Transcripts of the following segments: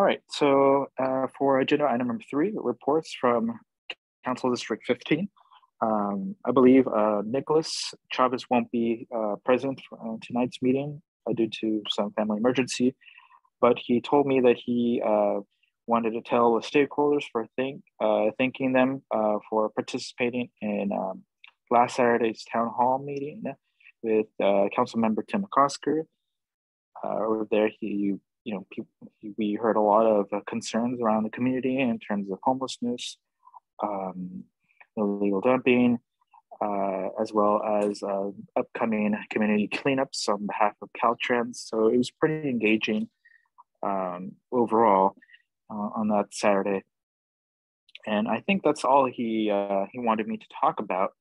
All right, so for agenda item number 3, reports from Council District 15. I believe Nicholas Chavez won't be present for tonight's meeting due to some family emergency, but he told me that he wanted to tell the stakeholders for thanking them for participating in last Saturday's town hall meeting with Council Member Tim McCosker. Over there, we heard a lot of concerns around the community in terms of homelessness, illegal dumping, as well as upcoming community cleanups on behalf of Caltrans. So it was pretty engaging overall on that Saturday. And I think that's all he wanted me to talk about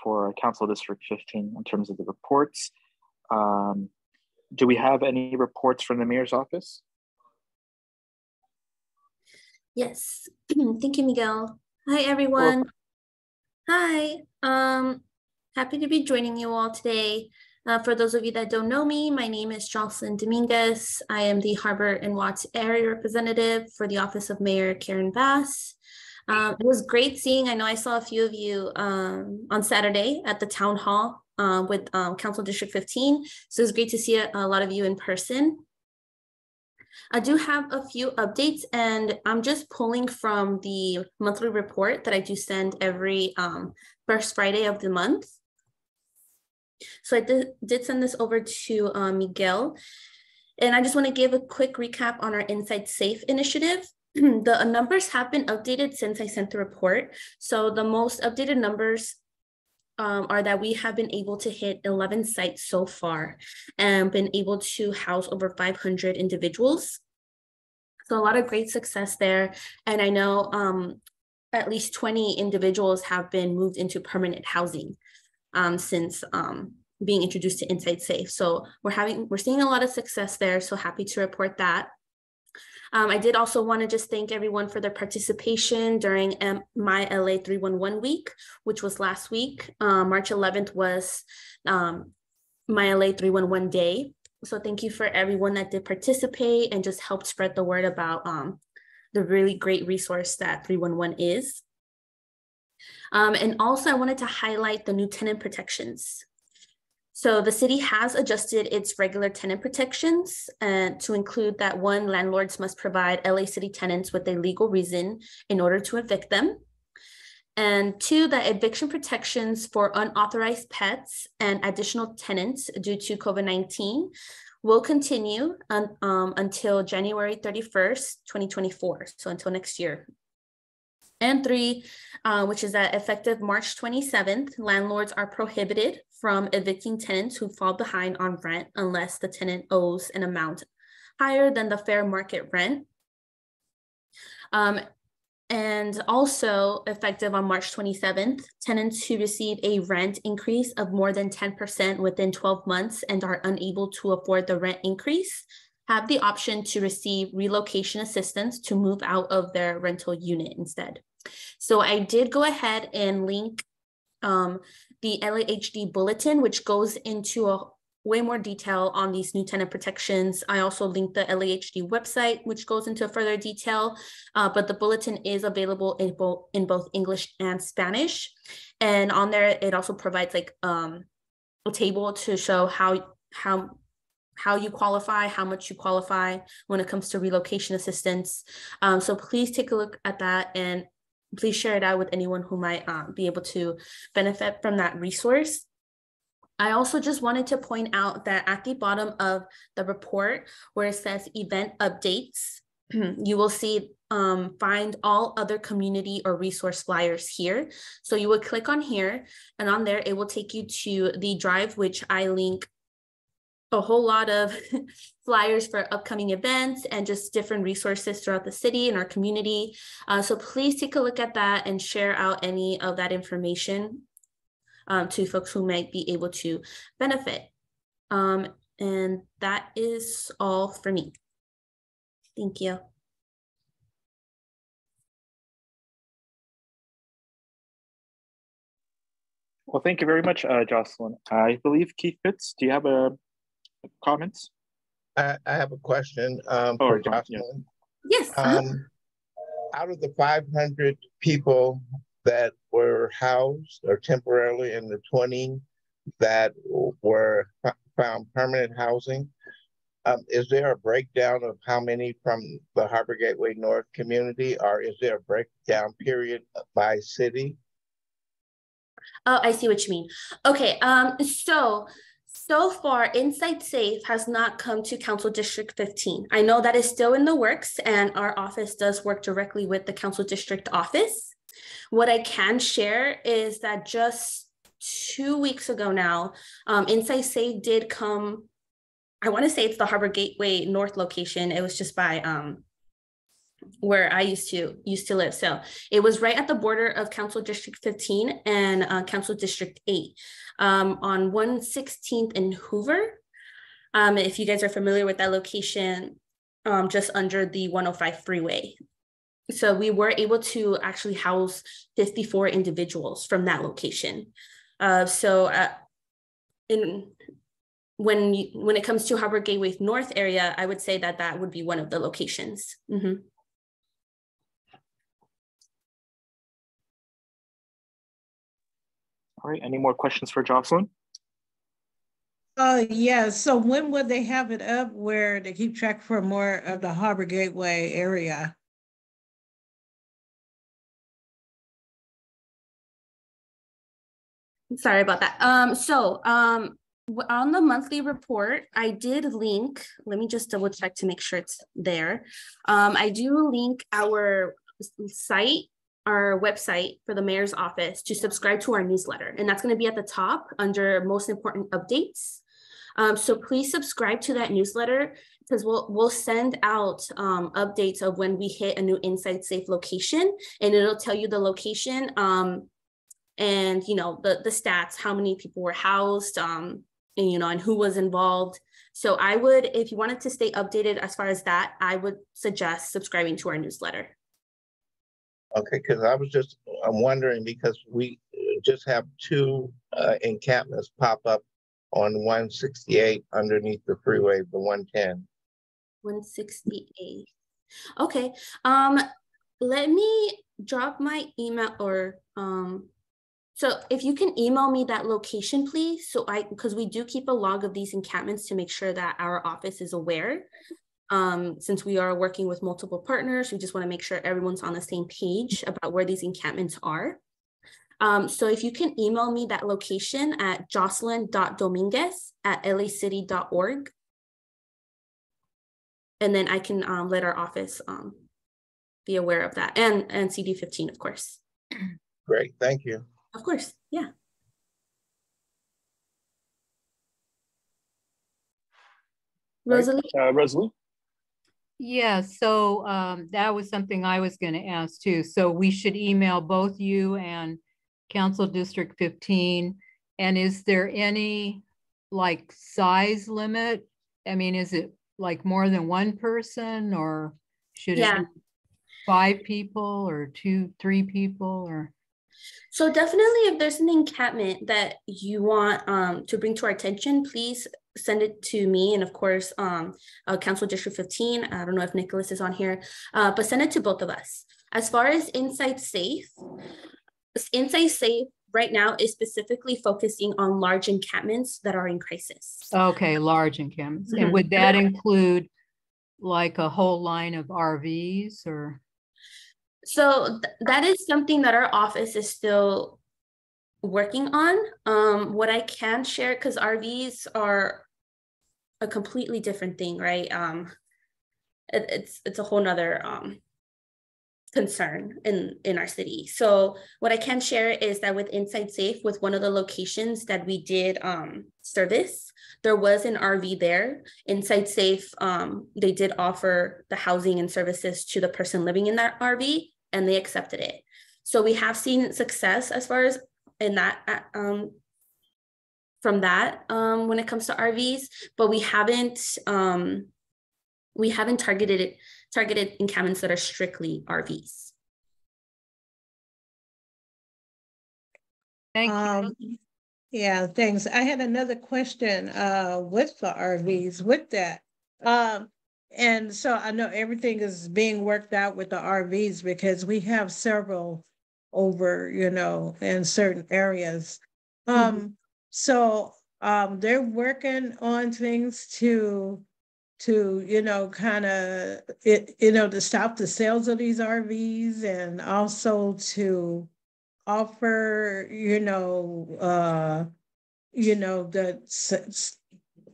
for Council District 15 in terms of the reports. Do we have any reports from the mayor's office? Yes, thank you, Miguel. Hi, everyone. Hi, happy to be joining you all today. For those of you that don't know me, my name is Jocelyn Dominguez. I am the Harbor and Watts area representative for the Office of Mayor Karen Bass. It was great seeing, I know I saw a few of you on Saturday at the town hall with Council District 15. So it's great to see a lot of you in person. I do have a few updates, and I'm just pulling from the monthly report that I do send every first Friday of the month. So I did send this over to Miguel, and I just want to give a quick recap on our Inside Safe initiative. The numbers have been updated since I sent the report. So the most updated numbers are that we have been able to hit 11 sites so far and been able to house over 500 individuals. So a lot of great success there. And I know at least 20 individuals have been moved into permanent housing since being introduced to Inside Safe. So we're seeing a lot of success there. So happy to report that. I did also want to just thank everyone for their participation during My LA 311 week, which was last week. March 11th was My LA 311 day. So thank you for everyone that did participate and just helped spread the word about the really great resource that 311 is. And also I wanted to highlight the new tenant protections. So the city has adjusted its regular tenant protections to include that 1, landlords must provide LA City tenants with a legal reason in order to evict them. And 2, that eviction protections for unauthorized pets and additional tenants due to COVID-19 will continue until January 31st, 2024, so until next year. And 3, which is that effective March 27th, landlords are prohibited from evicting tenants who fall behind on rent unless the tenant owes an amount higher than the fair market rent. And also effective on March 27th, tenants who receive a rent increase of more than 10% within 12 months and are unable to afford the rent increase have the option to receive relocation assistance to move out of their rental unit instead. So I did go ahead and link the LAHD bulletin, which goes into way more detail on these new tenant protections. I also linked the LAHD website, which goes into further detail, but the bulletin is available in both English and Spanish. And on there, it also provides like a table to show how you qualify, how much you qualify when it comes to relocation assistance. So please take a look at that and please share it out with anyone who might be able to benefit from that resource. I also just wanted to point out that at the bottom of the report where it says event updates, you will see find all other community or resource flyers here. So you would click on here, and on there, it will take you to the drive, which I link a whole lot of flyers for upcoming events and just different resources throughout the city and our community. So please take a look at that and share out any of that information to folks who might be able to benefit. And that is all for me. Thank you. Well, thank you very much, Jocelyn. I believe Keith Pitts, do you have comments? I have a question for Jocelyn. Yes. Out of the 500 people that were housed or temporarily in the 20 that were found permanent housing, is there a breakdown of how many from the Harbor Gateway North community, or is there a breakdown period by city? Oh, I see what you mean. Okay, so far, Insight Safe has not come to Council District 15. I know that is still in the works, and our office does work directly with the Council District office. What I can share is that just 2 weeks ago now, Insight Safe did come. I want to say it's the Harbor Gateway North location. It was just by where I used to live. So it was right at the border of Council District 15 and Council District 8 on 116th and Hoover. If you guys are familiar with that location, just under the 105 freeway. So we were able to actually house 54 individuals from that location. When it comes to Harbor Gateway North area, I would say that that would be one of the locations. Mm-hmm. All right, any more questions for Jocelyn? Yeah, so when would they have it up where they keep track for more of the Harbor Gateway area? Sorry about that. On the monthly report, I did link, let me just double check to make sure it's there. I do link our site, our website for the mayor's office to subscribe to our newsletter. And that's going to be at the top under most important updates. So please subscribe to that newsletter because we'll send out updates of when we hit a new Insight Safe location, and it'll tell you the location and the stats, how many people were housed, and who was involved. So I would, if you wanted to stay updated as far as that, I would suggest subscribing to our newsletter. Okay, because I'm wondering because we just have two encampments pop up on 168 underneath the freeway, the 110. 168. Okay. Let me drop my email or so if you can email me that location, please. So because we do keep a log of these encampments to make sure that our office is aware. Since we are working with multiple partners, we just want to make sure everyone's on the same page about where these encampments are. So if you can email me that location at jocelyn.dominguez@lacity.org. And then I can let our office be aware of that, and CD15, of course. Great, thank you. Of course, yeah. Rosalie? Rosalie? Yeah, so that was something I was going to ask too. So we should email both you and Council District 15. And is there any like size limit? I mean, is it like more than one person, or should it be 5 people or 2, 3 people, or? So definitely if there's an encampment that you want to bring to our attention, please send it to me. And of course, Council District 15, I don't know if Nicholas is on here, but send it to both of us. As far as Insight Safe right now is specifically focusing on large encampments that are in crisis. Okay, large encampments. Mm-hmm. And would that include like a whole line of RVs or? So that is something that our office is still working on. What I can share, because RVs are a completely different thing, right? It's a whole nother concern in our city. So what I can share is that with Insight Safe, with one of the locations that we did service, there was an RV there. Insight Safe, they did offer the housing and services to the person living in that RV, and they accepted it. So we have seen success as far as in that from that when it comes to RVs, but we haven't targeted encampments that are strictly RVs. Thank you. Yeah, thanks. I had another question with the RVs with that. And so I know everything is being worked out with the RVs because we have several over, in certain areas. So they're working on things to kind of to stop the sales of these RVs and also to offer,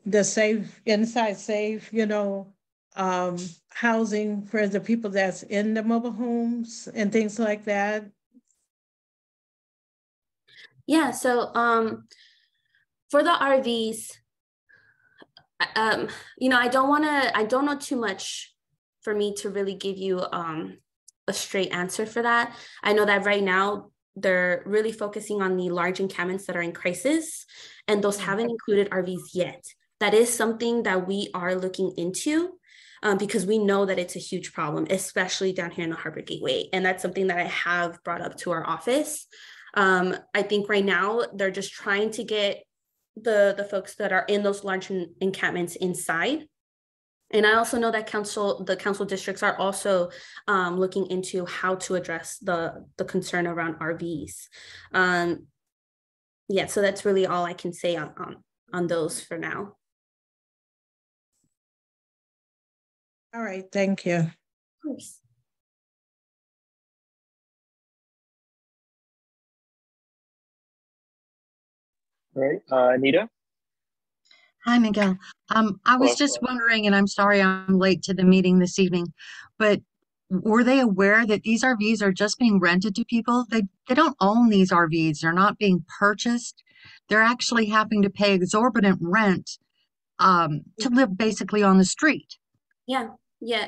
the safe inside safe, housing for the people that's in the mobile homes and things like that. Yeah, so for the RVs, I don't know too much for me to really give you a straight answer for that. I know that right now they're really focusing on the large encampments that are in crisis, and those haven't included RVs yet. That is something that we are looking into because we know that it's a huge problem, especially down here in the Harbor Gateway. And that's something that I have brought up to our office. I think right now they're just trying to get the folks that are in those large encampments inside. And I also know that the council districts are also looking into how to address the concern around RVs. Yeah, so that's really all I can say on those for now. All right, thank you. Of course. All right, Anita? Hi, Miguel. I was just wondering, and I'm sorry I'm late to the meeting this evening, but were they aware that these RVs are just being rented to people? They don't own these RVs. They're not being purchased. They're actually having to pay exorbitant rent to live basically on the street. Yeah,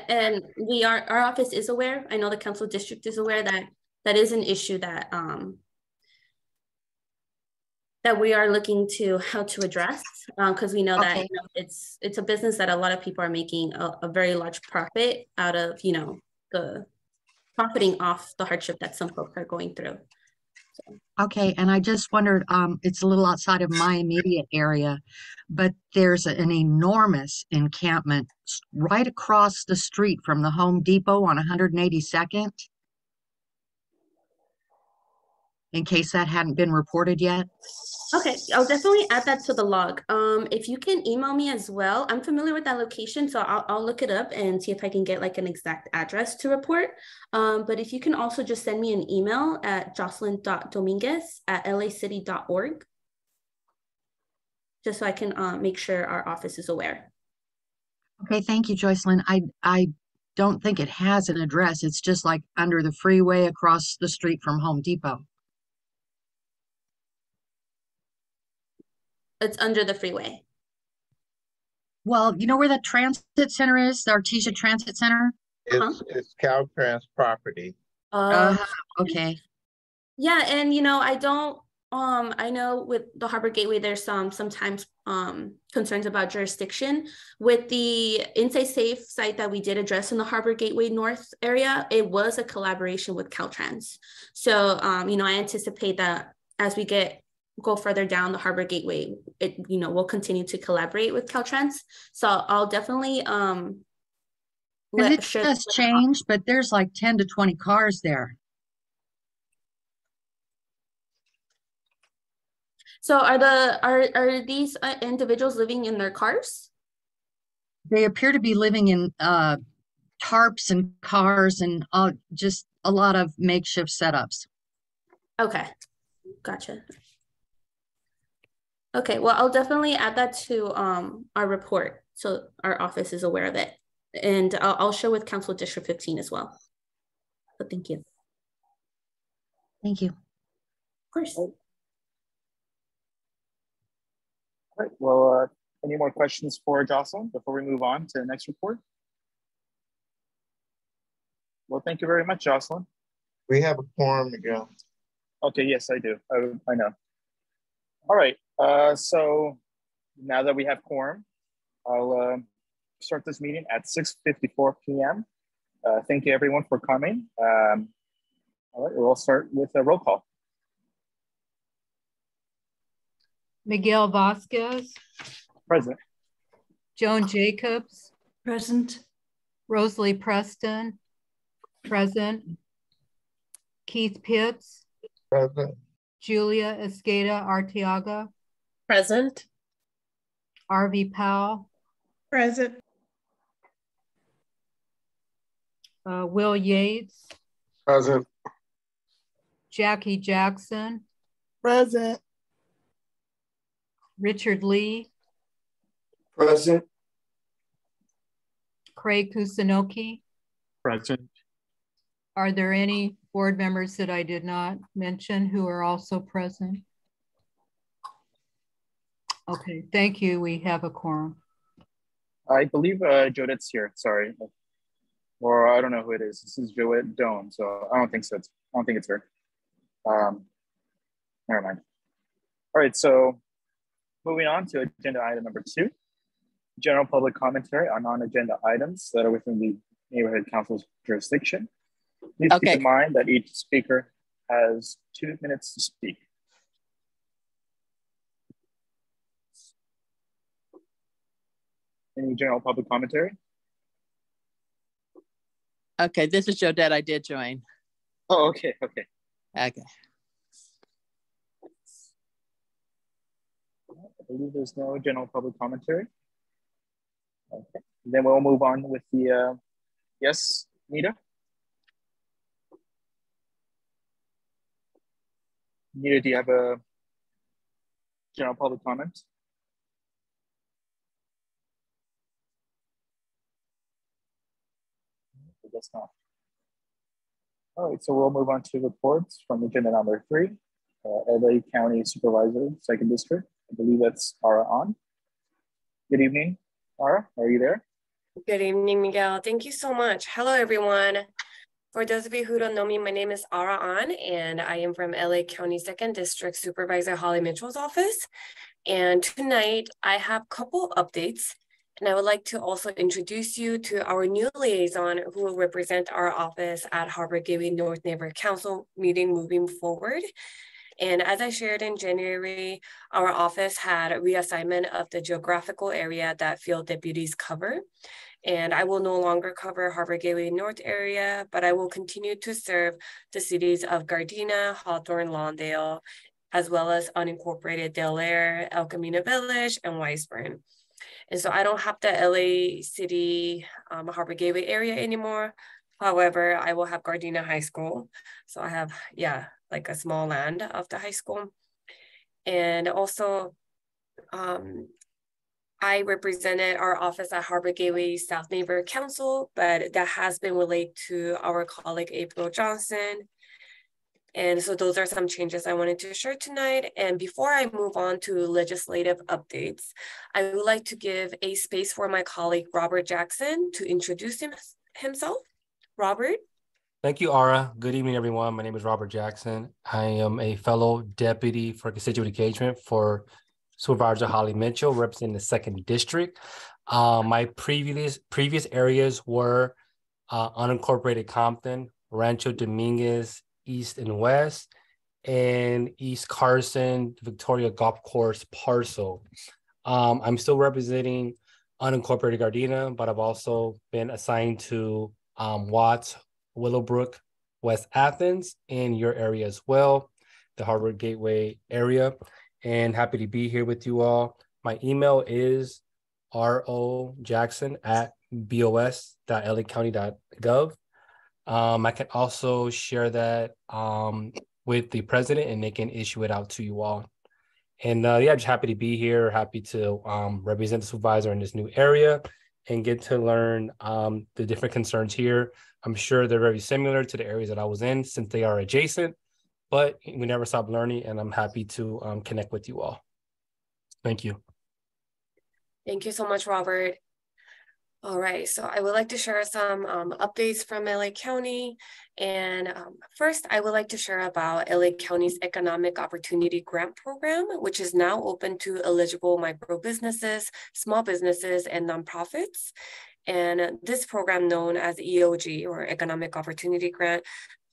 and our office is aware. I know the council district is aware that is an issue that that we are looking to how to address because we know that it's a business that a lot of people are making a very large profit out of, the profiting off the hardship that some folks are going through. So. Okay, and I just wondered, it's a little outside of my immediate area, but there's an enormous encampment right across the street from the Home Depot on 182nd. In case that hadn't been reported yet. Okay, I'll definitely add that to the log. If you can email me as well, I'm familiar with that location, so I'll look it up and see if I can get like an exact address to report. But if you can also just send me an email at jocelyn.dominguez@lacity.org, just so I can make sure our office is aware. Okay, thank you, Jocelyn. I don't think it has an address. It's just like under the freeway across the street from Home Depot. It's under the freeway. Well, you know where the transit center is, the Artesia Transit Center? It's Caltrans property. Okay. Yeah, and I know with the Harbor Gateway, there's sometimes concerns about jurisdiction. With the Inside Safe site that we did address in the Harbor Gateway North area, it was a collaboration with Caltrans. So, I anticipate that as we go further down the Harbor Gateway, we'll continue to collaborate with Caltrans. So I'll definitely it does change, but there's like 10 to 20 cars there. So are these individuals living in their cars? They appear to be living in tarps and cars and just a lot of makeshift setups. Okay, gotcha. Okay, well, I'll definitely add that to our report so our office is aware of it. And I'll share with Council District 15 as well. But thank you. Thank you. Of course. All right, well, any more questions for Jocelyn before we move on to the next report? Well, thank you very much, Jocelyn. We have a quorum, Miguel. Okay, yes, I do. I know. All right, so now that we have quorum, I'll start this meeting at 6:54 p.m. Thank you everyone for coming. All right, we'll start with a roll call. Miguel Vasquez. Present. Joan Jacobs. Present. Rosalie Preston, present. Keith Pitts. Present. Julia Esqueda Arteaga. Present. Arvie Powell. Present. Will Yates. Present. Jackie Jackson. Present. Richard Lee. Present. Craig Kusunoki. Present. Are there any board members that I did not mention who are also present? Okay, thank you. We have a quorum. I believe Jodette's here, sorry. Or I don't know who it is. This is Joette Doan, so I don't think so. I don't think it's her. Never mind. All right, so moving on to agenda item number 2, general public commentary on non-agenda items that are within the neighborhood council's jurisdiction. Please keep in mind that each speaker has 2 minutes to speak. Any general public commentary? Okay, this is Jodette. I did join. Oh, okay. Okay. I believe there's no general public commentary. Okay, then we'll move on with the, yes, Nita? Nita, do you have a general public comment? I guess not. All right, so we'll move on to reports from agenda number 3, LA County Supervisor, 2nd District. I believe that's Ara On. Good evening, Ara, are you there? Good evening, Miguel. Thank you so much. Hello, everyone. For those of you who don't know me, my name is Ara On, and I am from LA County 2nd District Supervisor Holly Mitchell's office. And tonight I have a couple updates, and I would like to also introduce you to our new liaison who will represent our office at Harbor Gateway North Neighborhood Council meeting moving forward. And as I shared in January, our office had a reassignment of the geographical area that field deputies cover. And I will no longer cover Harbor Gateway North area, but I will continue to serve the cities of Gardena, Hawthorne, Lawndale, as well as unincorporated Del Aire, El Camino Village, and Weisburn. And so I don't have the LA City Harbor Gateway area anymore. However, I will have Gardena High School. So I have, like a small land of the high school. And also, I represented our office at Harbor Gateway South Neighborhood Council, but that has been relayed to our colleague April Johnson. And so those are some changes I wanted to share tonight. And before I move on to legislative updates, I would like to give a space for my colleague Robert Jackson to introduce himself. Robert? Thank you, Ara. Good evening, everyone. My name is Robert Jackson. I am a fellow deputy for constituent engagement for Supervisor Holly Mitchell, representing the 2nd District. My previous areas were unincorporated Compton, Rancho Dominguez, East and West, and East Carson, Victoria Golf Course parcel. I'm still representing unincorporated Gardena, but I've also been assigned to Watts, Willowbrook, West Athens, in your area as well, the Harbor Gateway area, and happy to be here with you all. My email is rojackson@bos.lacounty.gov. I can also share that with the president, and they can issue it out to you all. And just happy to be here, happy to represent the supervisor in this new area and get to learn the different concerns here. I'm sure they're very similar to the areas that I was in since they are adjacent, but we never stop learning, and I'm happy to connect with you all. Thank you. Thank you so much, Robert. All right, so I would like to share some updates from LA County. And first, I would like to share about LA County's Economic Opportunity Grant Program, which is now open to eligible micro businesses, small businesses, and nonprofits. And this program, known as EOG, or Economic Opportunity Grant,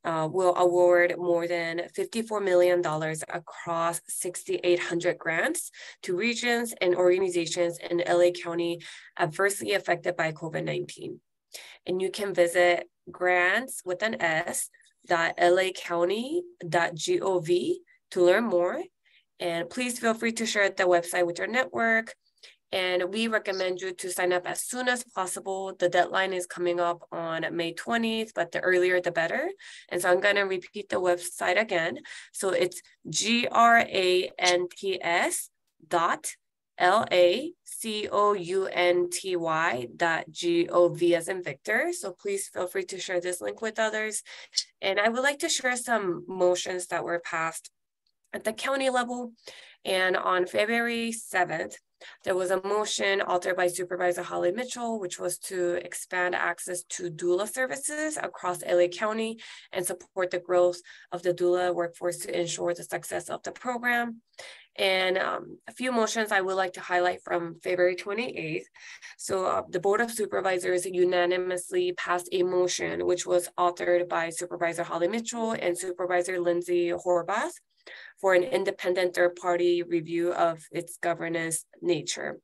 will award more than $54 million across 6,800 grants to regions and organizations in LA County adversely affected by COVID-19. And you can visit grants with an s.lacounty.gov to learn more. And please feel free to share the website with your network. And we recommend you to sign up as soon as possible. The deadline is coming up on May 20th, but the earlier the better. And so I'm going to repeat the website again. So it's grants.lacounty.gov as in Victor. So please feel free to share this link with others. And I would like to share some motions that were passed at the county level. And on February 7th, there was a motion authored by Supervisor Holly Mitchell, which was to expand access to doula services across LA County and support the growth of the doula workforce to ensure the success of the program. And a few motions I would like to highlight from February 28th. So the Board of Supervisors unanimously passed a motion, which was authored by Supervisor Holly Mitchell and Supervisor Lindsay Horvath, for an independent third-party review of its governance nature.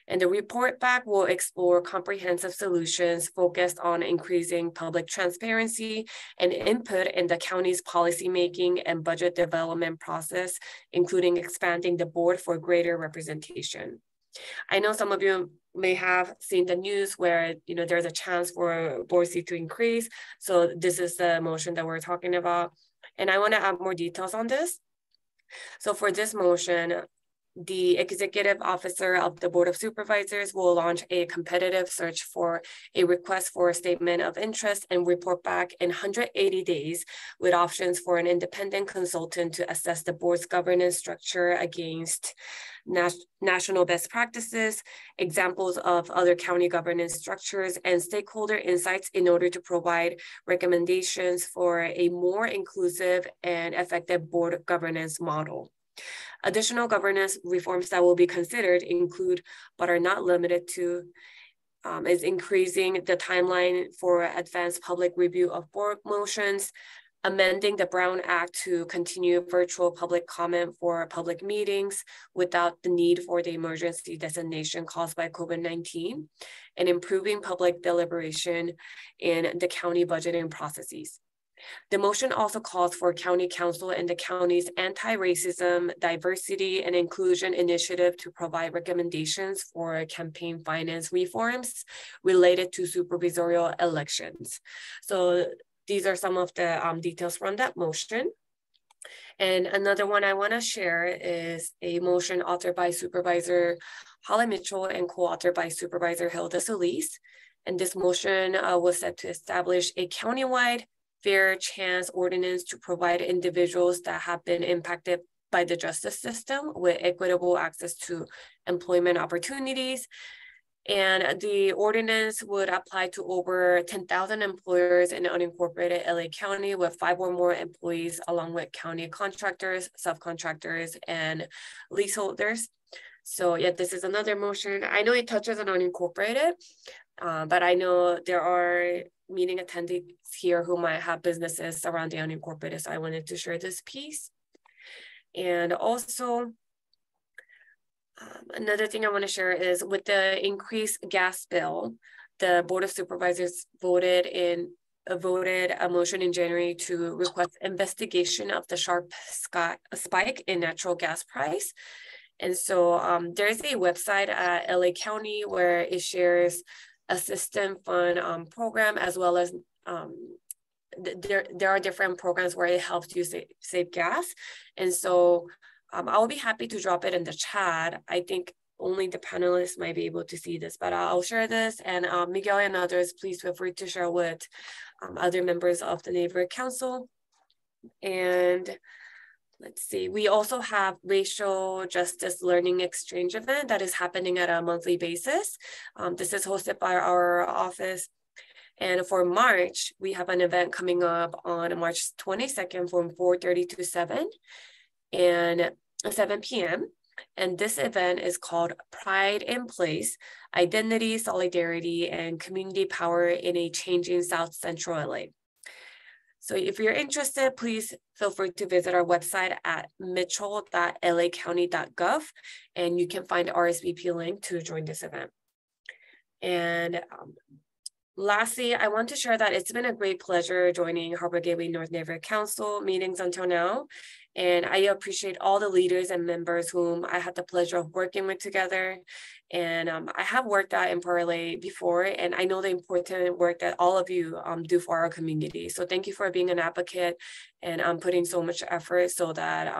And the report back will explore comprehensive solutions focused on increasing public transparency and input in the county's policymaking and budget development process, including expanding the board for greater representation. I know some of you may have seen the news where there's a chance for board seat to increase. So this is the motion that we're talking about. And I want to add more details on this. So for this motion, the executive officer of the Board of Supervisors will launch a competitive search for a request for a statement of interest and report back in 180 days with options for an independent consultant to assess the board's governance structure against national best practices, examples of other county governance structures, and stakeholder insights in order to provide recommendations for a more inclusive and effective board governance model. Additional governance reforms that will be considered include, but are not limited to, is increasing the timeline for advanced public review of board motions, amending the Brown Act to continue virtual public comment for public meetings without the need for the emergency designation caused by COVID-19, and improving public deliberation in the county budgeting processes. The motion also calls for County Council and the county's anti-racism, diversity, and inclusion initiative to provide recommendations for campaign finance reforms related to supervisorial elections. So these are some of the details from that motion. And another one I want to share is a motion authored by Supervisor Holly Mitchell and co-authored by Supervisor Hilda Solis. And this motion was set to establish a countywide fair chance ordinance to provide individuals that have been impacted by the justice system with equitable access to employment opportunities. And the ordinance would apply to over 10,000 employers in unincorporated LA County with 5 or more employees, along with county contractors, subcontractors, and leaseholders. So yeah, this is another motion. I know it touches on unincorporated, but I know there are meeting attendees here who might have businesses around the unincorporated. So I wanted to share this piece. And also, another thing I want to share is with the increased gas bill, the Board of Supervisors voted a motion in January to request investigation of the sharp spike in natural gas price. And so there's a website at LA County where it shares a system fund program, as well as there are different programs where it helps you save gas. And so I'll be happy to drop it in the chat. I think only the panelists might be able to see this, but I'll share this. And Miguel and others, please feel free to share with other members of the neighborhood council. And let's see, we also have racial justice learning exchange event that is happening at a monthly basis. This is hosted by our office. And for March, we have an event coming up on March 22nd from 4:30 to 7 p.m. And this event is called Pride in Place, Identity, Solidarity, and Community Power in a Changing South Central LA. So if you're interested, please feel free to visit our website at mitchell.lacounty.gov, and you can find the RSVP link to join this event. And Lastly, I want to share that it's been a great pleasure joining Harbor Gateway North Neighborhood Council meetings until now. And I appreciate all the leaders and members whom I had the pleasure of working with together. And I have worked at InParlay before, and I know the important work that all of you do for our community. So thank you for being an advocate and putting so much effort so that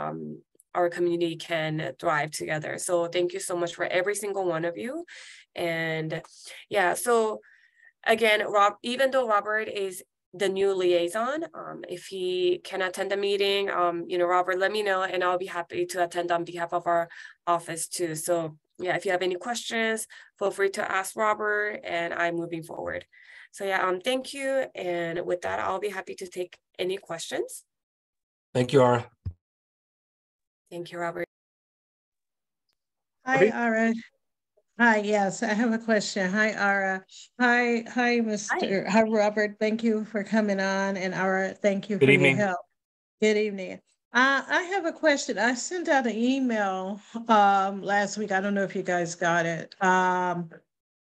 our community can thrive together. So thank you so much for every single one of you. And yeah, so again, even though Robert is the new liaison, if he can attend the meeting, Robert, let me know and I'll be happy to attend on behalf of our office too. So yeah, if you have any questions, feel free to ask Robert and I'm moving forward. So yeah, thank you. And with that, I'll be happy to take any questions. Thank you, Ara. Thank you, Robert. Hi, Ara. Hi, yes, I have a question. Hi, Ara. Hi, Mr. Hi, Robert. Thank you for coming on. And Ara, thank you for your help. Good evening. I have a question. I sent out an email last week. I don't know if you guys got it.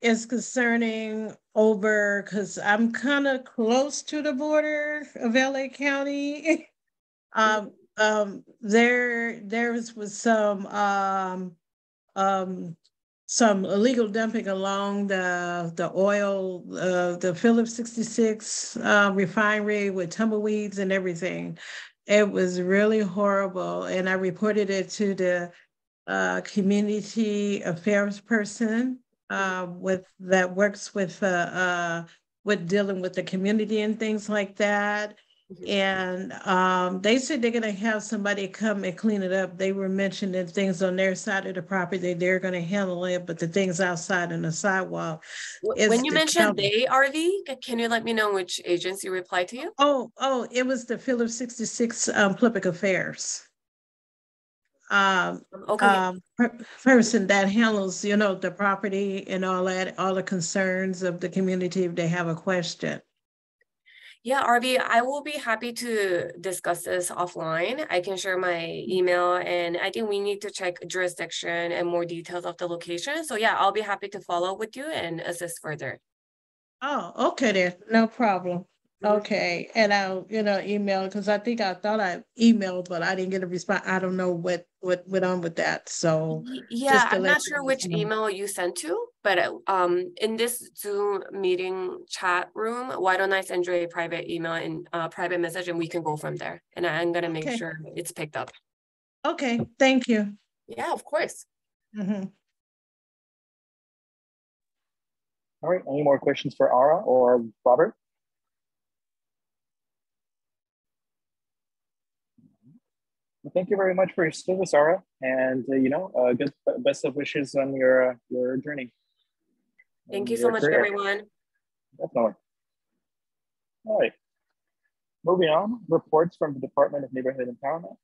It's concerning over, because I'm kind of close to the border of LA County. There was some illegal dumping along the oil, the Phillips 66 refinery with tumbleweeds and everything. It was really horrible, and I reported it to the community affairs person that works with dealing with the community and things like that. And they said they're going to have somebody come and clean it up. They were mentioning things on their side of the property, they're going to handle it, but the things outside on the sidewalk. When you mentioned they, RV, can you let me know which agency replied to you? Oh, it was the Phillips 66 Public Affairs. Person that handles, the property and all that, all the concerns of the community if they have a question. Yeah, RV, I will be happy to discuss this offline. I can share my email, and I think we need to check jurisdiction and more details of the location. So yeah, I'll be happy to follow up with you and assist further. Oh, okay then, no problem. Okay, and I'll, email, because I think I thought I emailed, but I didn't get a response. I don't know what went on with that. So yeah, I'm not sure which email you sent to, but in this Zoom meeting chat room, why don't I send you a private email and private message, and we can go from there. And I'm gonna make sure it's picked up. Okay, thank you. Yeah, of course. All right, any more questions for Ara or Robert? Well, thank you very much for your service, Ara, and good best of wishes on your journey. Thank you so much, everyone. Definitely. All right. Moving on, reports from the Department of Neighborhood Empowerment.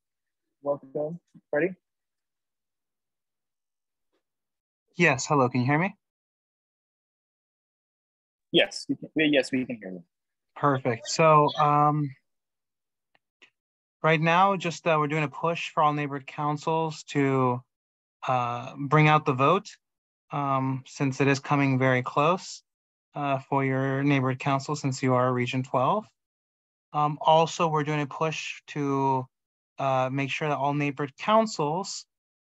Welcome, Freddie. Yes, hello, can you hear me? Yes, we can hear you. Perfect. So right now, just we're doing a push for all neighborhood councils to bring out the vote since it is coming very close for your neighborhood council since you are Region 12. Also, we're doing a push to make sure that all neighborhood councils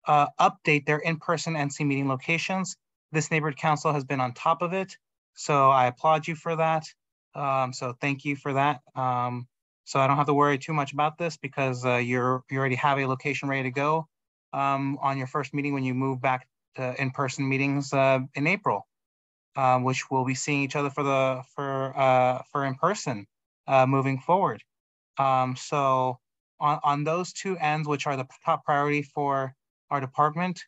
update their in-person NC meeting locations. This neighborhood council has been on top of it, so I applaud you for that. So thank you for that. So I don't have to worry too much about this because you already have a location ready to go on your first meeting when you move back to in-person meetings in April, which we'll be seeing each other for in-person moving forward. So on those two ends, which are the top priority for our department,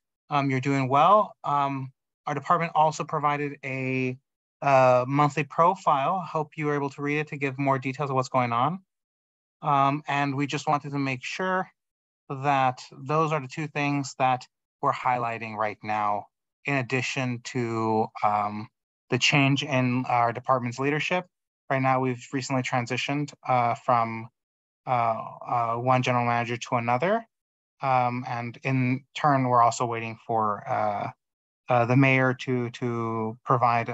you're doing well. Our department also provided a monthly profile. Hope you were able to read it to give more details of what's going on. And we just wanted to make sure that those are the two things that we're highlighting right now, in addition to the change in our department's leadership. Right now, we've recently transitioned from one general manager to another. And in turn, we're also waiting for the mayor to provide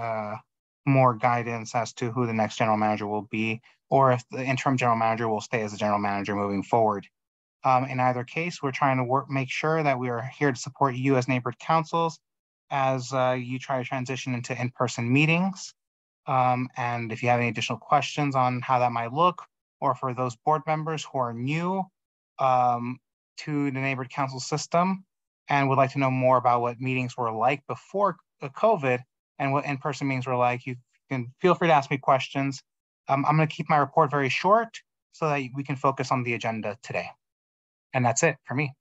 more guidance as to who the next general manager will be, or if the interim general manager will stay as the general manager moving forward. In either case, we're trying to make sure that we are here to support you as neighborhood councils as you try to transition into in-person meetings. And if you have any additional questions on how that might look, or for those board members who are new to the neighborhood council system and would like to know more about what meetings were like before COVID and what in-person meetings were like, you can feel free to ask me questions. I'm going to keep my report very short so that we can focus on the agenda today. And that's it for me.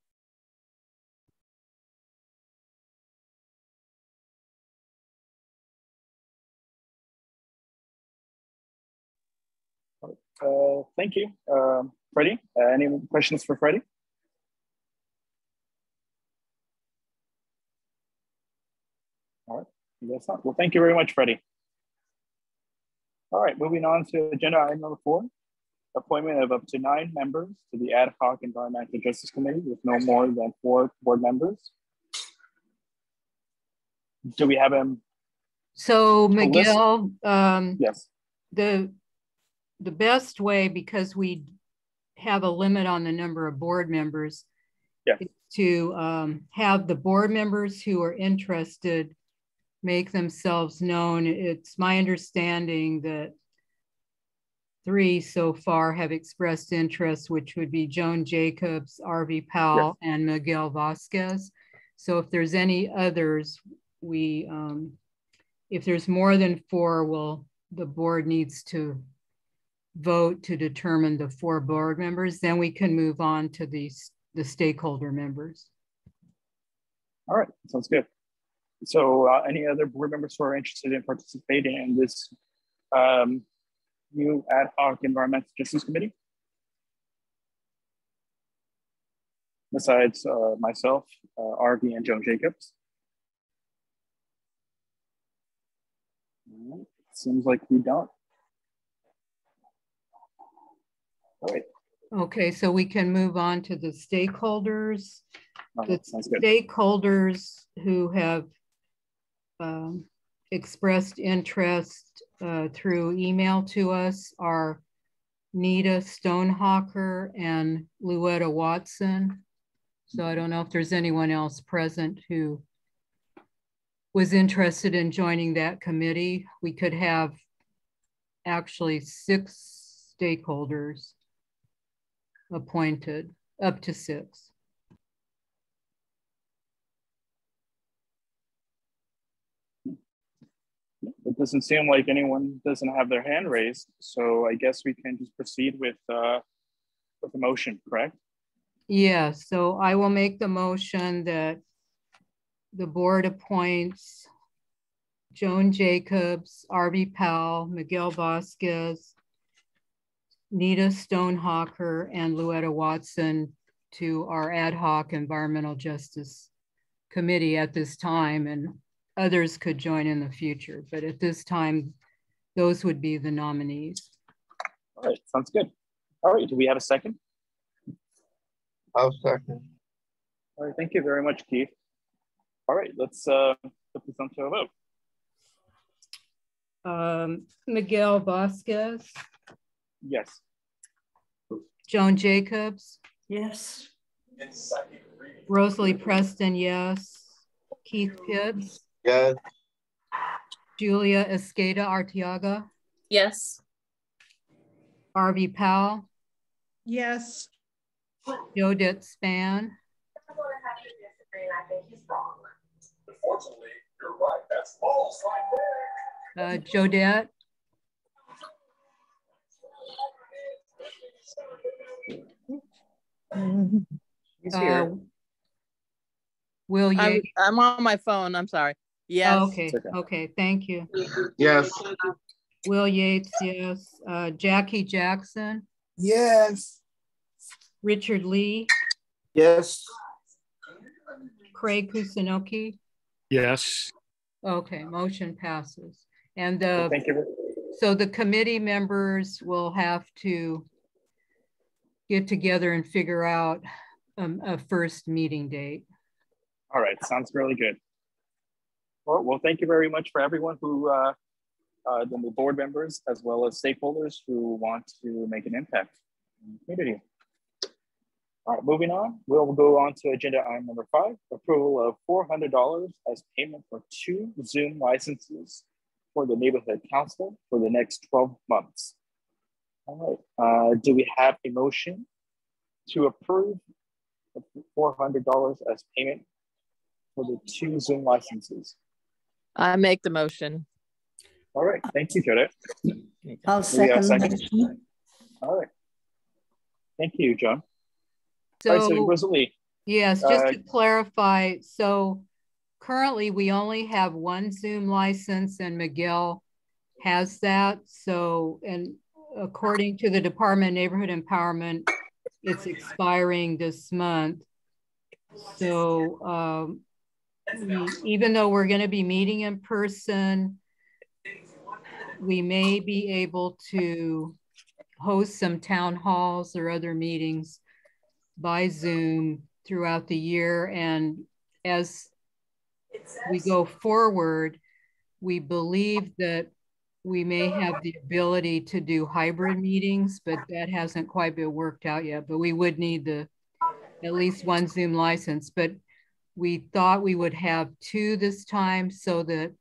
Thank you. Freddie, any questions for Freddie? All right, that's not. Well, thank you very much, Freddie. All right, moving on to agenda item number 4, appointment of up to 9 members to the Ad Hoc Environmental Justice Committee with no more than 4 board members. Do we have him? So Miguel, yes. The best way, because we have a limit on the number of board members, is to have the board members who are interested make themselves known. It's my understanding that 3 so far have expressed interest, which would be Joan Jacobs, R.V. Powell, and Miguel Vasquez. So if there's any others, we, if there's more than 4, well, the board needs to vote to determine the 4 board members. Then we can move on to the stakeholder members. All right, sounds good. So any other board members who are interested in participating in this new Ad Hoc Environmental Justice Committee? Besides myself, RV, and Joan Jacobs. All right. Seems like we don't. All right. Okay, so we can move on to the stakeholders. The sounds good. Stakeholders who have expressed interest through email to us are Nita Stonehawker and Louetta Watson. So I don't know if there's anyone else present who was interested in joining that committee. We could have actually 6 stakeholders appointed, up to 6. It doesn't seem like anyone doesn't have their hand raised, so I guess we can just proceed with the motion, correct? Yeah, so I will make the motion that the board appoints Joan Jacobs, R.V. Powell, Miguel Vasquez, Nita Stonehawker, and Louetta Watson to our Ad Hoc Environmental Justice Committee at this time, and others could join in the future, but at this time, those would be the nominees. All right, sounds good. All right, do we have a second? I'll second. All right, thank you very much, Keith. All right, let's put this on to a vote. Miguel Vasquez. Yes. Joan Jacobs. Yes. Rosalie Preston, yes. Keith Pitts. Yes. Julia Esqueda Arteaga. Yes. R.V. Powell. Yes. Jodette Span. Unfortunately, you're right. That's false right there. Jodette. He's here. Will Yates. I'm on my phone. I'm sorry. Yes. Oh, okay. Okay. Thank you. Yes. Will Yates. Yes. Jackie Jackson. Yes. Richard Lee. Yes. Craig Kusunoki. Yes. Okay. Motion passes. And Thank you. So the committee members will have to get together and figure out a first meeting date. All right, sounds really good. Well, thank you very much for everyone who than the board members, as well as stakeholders who want to make an impact in the community. All right, moving on, we'll go on to agenda item number 5, approval of $400 as payment for 2 Zoom licenses for the neighborhood council for the next 12 months. All right, do we have a motion to approve the $400 as payment for the 2 Zoom licenses? I make the motion. All right, thank you, Judith. I'll second the motion. All right, thank you, John. So, Rosalie. Yes, just to clarify, so currently we only have 1 Zoom license and Miguel has that. So, and according to the Department of Neighborhood Empowerment, it's expiring this month. So even though we're going to be meeting in person, we may be able to host some town halls or other meetings by Zoom throughout the year. And as we go forward, we believe that we may have the ability to do hybrid meetings, but that hasn't quite been worked out yet. But we would need at least 1 Zoom license. But we thought we would have 2 this time, so that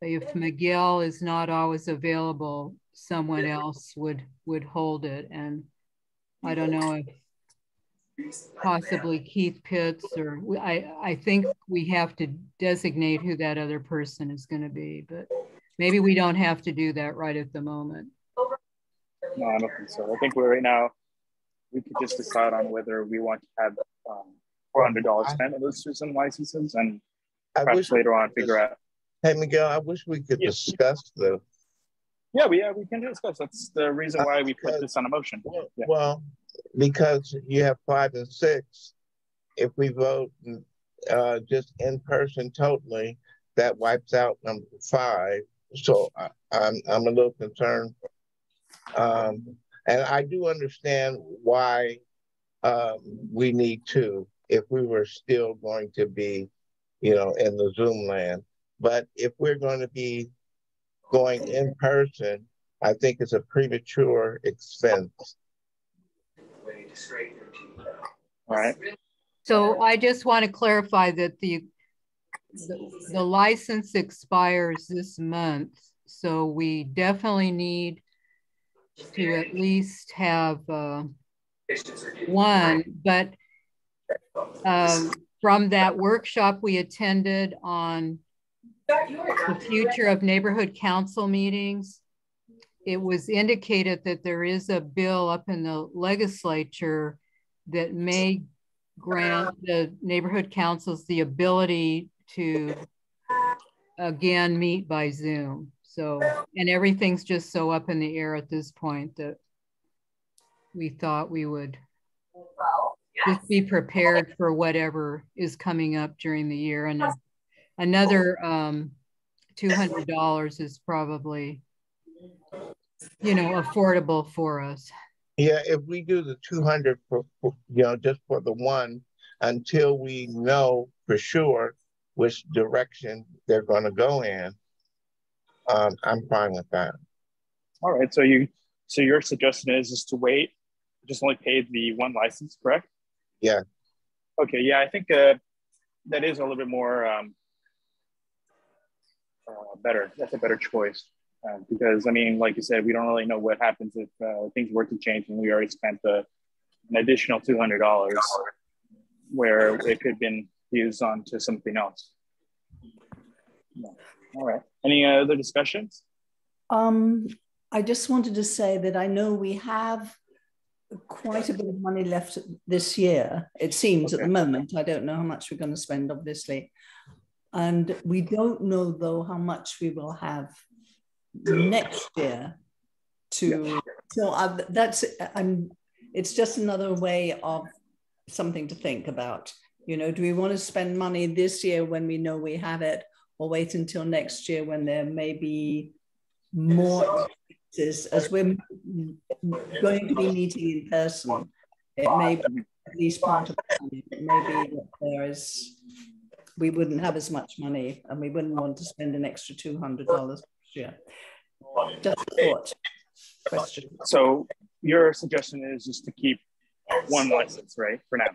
if Miguel is not always available, someone else would hold it. And I don't know if possibly Keith Pitts, or I think we have to designate who that other person is going to be, but maybe we don't have to do that right at the moment. No, I don't think so. I think right now we could just decide on whether we want to have $400 spent on those Zoom licenses, and perhaps later on figure out. Hey, Miguel, I wish we could discuss the. Yeah, we can discuss. That's the reason why we put this on a motion. Yeah. Well, because you have 5 and 6, if we vote just in person totally, that wipes out number 5. So I'm a little concerned, and I do understand why we need 2 if we were still going to be, in the Zoom land. But if we're going to be going in person, I think it's a premature expense. All right. So I just want to clarify that the license expires this month. So we definitely need to at least have 1, but from that workshop we attended on the future of neighborhood council meetings, it was indicated that there is a bill up in the legislature that may grant the neighborhood councils the ability to again meet by Zoom. So, and everything's just so up in the air at this point that we thought we would just be prepared for whatever is coming up during the year. And another $200 is probably, affordable for us. Yeah, if we do the 200 for just for the 1, until we know for sure which direction they're going to go in, I'm fine with that. All right. So your suggestion is to wait, just only pay the 1 license, correct? Yeah. Okay. Yeah, I think that is a little bit more better. That's a better choice because I mean, like you said, we don't really know what happens if things were to change, and we already spent an additional $200 where it could have been used on to something else. Yeah. All right. Any other discussions? I just wanted to say that I know we have quite a bit of money left this year, it seems, at the moment. I don't know how much we're going to spend, obviously. And we don't know, though, how much we will have next year to, so it's just another way of something to think about. Do we want to spend money this year when we know we have it, or wait until next year when there may be more expenses, as we're going to be meeting in person? It may be at least part of the money. It may be that we wouldn't have as much money, and we wouldn't want to spend an extra $200 next year. Just a thought. Question. So your suggestion is just to keep one license, right, for now?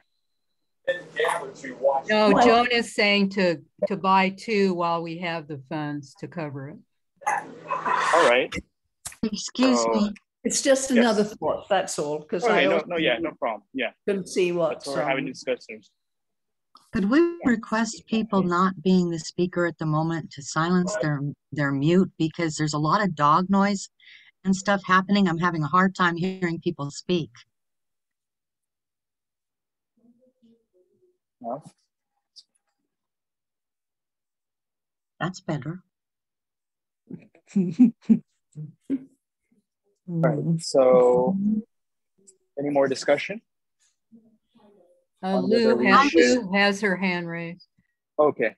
No, Joan is saying to buy two while we have the funds to cover it. All right. Excuse me. It's just another thought, that's all. Because okay, I no problem. Yeah. Couldn't see what. That's what we're having discussions. Could we request people not being the speaker at the moment to silence their mute, because there's a lot of dog noise and stuff happening. I'm having a hard time hearing people speak. No. That's better. All right, so any more discussion? Lou has her hand raised. Okay.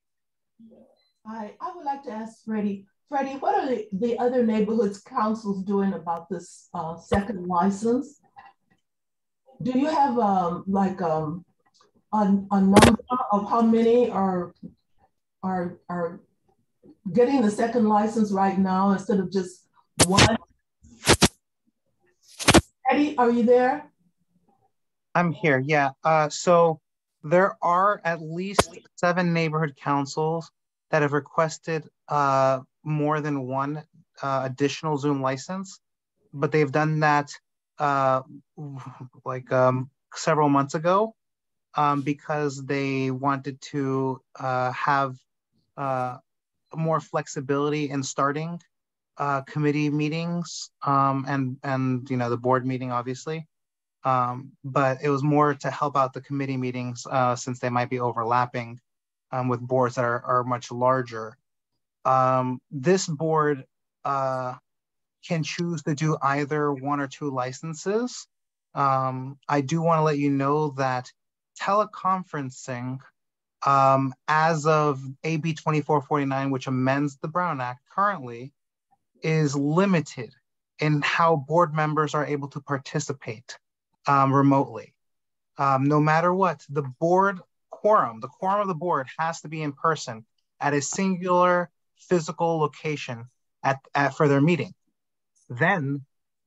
I would like to ask Freddie. Freddie, what are the other neighborhoods councils doing about this second license? Do you have a number of how many are getting the second license right now instead of just one? Eddie, are you there? I'm here, yeah. So there are at least 7 neighborhood councils that have requested more than one additional Zoom license, but they've done that several months ago because they wanted to have more flexibility in starting committee meetings and the board meeting, obviously. But it was more to help out the committee meetings since they might be overlapping with boards that are much larger. This board can choose to do either 1 or 2 licenses. I do want to let you know that teleconferencing, as of AB 2449, which amends the Brown Act currently, is limited in how board members are able to participate remotely. No matter what, the quorum of the board has to be in person at a singular physical location for their meeting. Then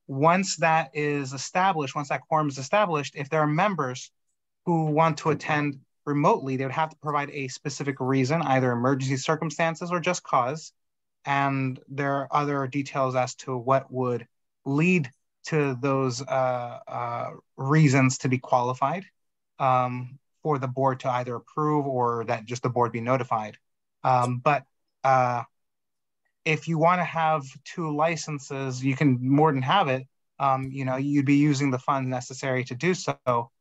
once that is established, once that quorum is established, if there are members who want to attend remotely, they would have to provide a specific reason, either emergency circumstances or just cause. And there are other details as to what would lead to those reasons to be qualified for the board to either approve or that just the board be notified. But if you want to have 2 licenses, you can more than have it. You'd be using the funds necessary to do so.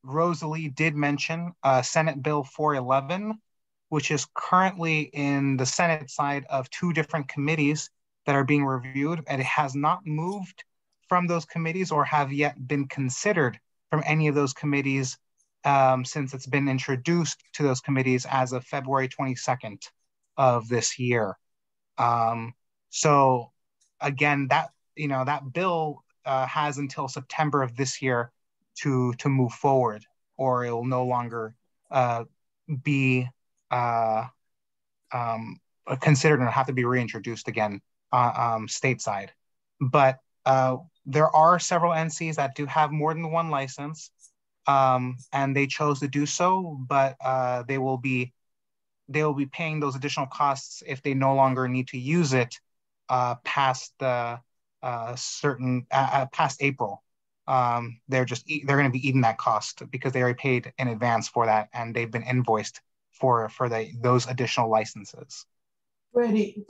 Rosalie did mention Senate Bill 411, which is currently in the Senate side of 2 different committees that are being reviewed, and it has not moved from those committees or have yet been considered from any of those committees since it's been introduced to those committees as of February 22nd of this year. So again, that bill has until September of this year to move forward, or it will no longer be considered and have to be reintroduced again stateside. But there are several NCs that do have more than 1 license, and they chose to do so, but they will be paying those additional costs if they no longer need to use it past the past April. They're going to be eating that cost because they already paid in advance for that, and they've been invoiced for those additional licenses. Freddie,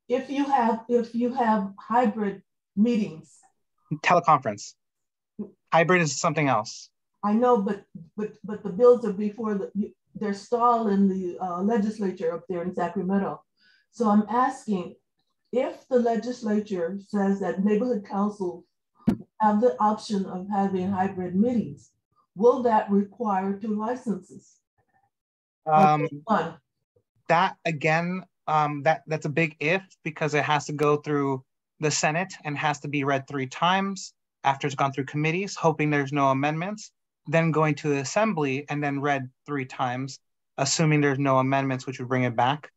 if you have hybrid meetings, teleconference. Hybrid is something else. I know, but the bills are they're stalled in the legislature up there in Sacramento. So I'm asking, if the legislature says that neighborhood councils have the option of having hybrid meetings, will that require 2 licenses? That again, that's a big if, because it has to go through the Senate and has to be read 3 times after it's gone through committees, hoping there's no amendments, then going to the assembly and then read 3 times, assuming there's no amendments, which would bring it back,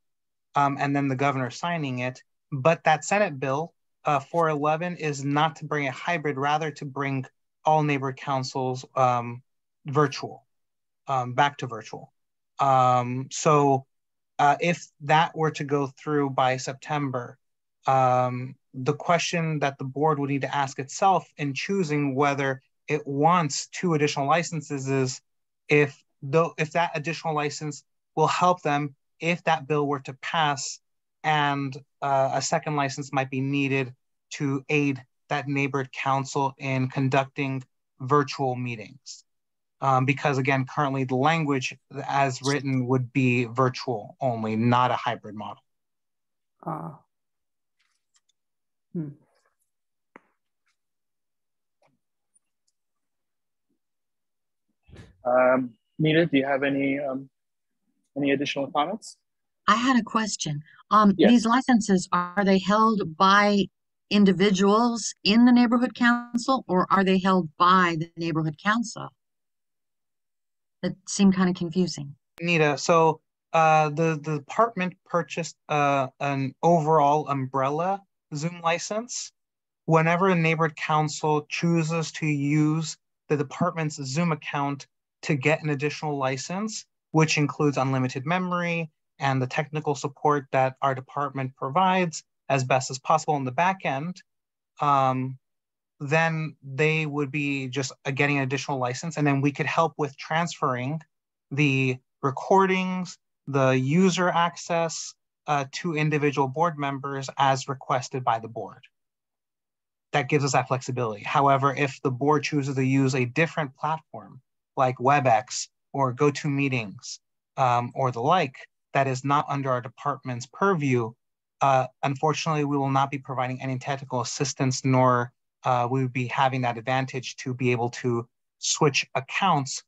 and then the governor signing it. But that Senate bill 411 is not to bring a hybrid, rather to bring all neighborhood councils virtual, back to virtual. So if that were to go through by September, the question that the board would need to ask itself in choosing whether it wants 2 additional licenses is if that additional license will help them if that bill were to pass, and a second license might be needed to aid that neighborhood council in conducting virtual meetings. Because again, currently the language as written would be virtual only, not a hybrid model. Nita, do you have any additional comments? I had a question. Yes. These licenses, are they held by individuals in the neighborhood council, or are they held by the neighborhood council? That seemed kind of confusing. Nita, so the department purchased an overall umbrella Zoom license. Whenever a neighborhood council chooses to use the department's Zoom account to get an additional license, which includes unlimited memory and the technical support that our department provides as best as possible on the back end, then they would be just getting an additional license, and then we could help with transferring the recordings, the user access to individual board members as requested by the board. That gives us that flexibility. However, if the board chooses to use a different platform like WebEx or GoToMeetings or the like, that is not under our department's purview, unfortunately, we will not be providing any technical assistance, nor we would be having that advantage to be able to switch accounts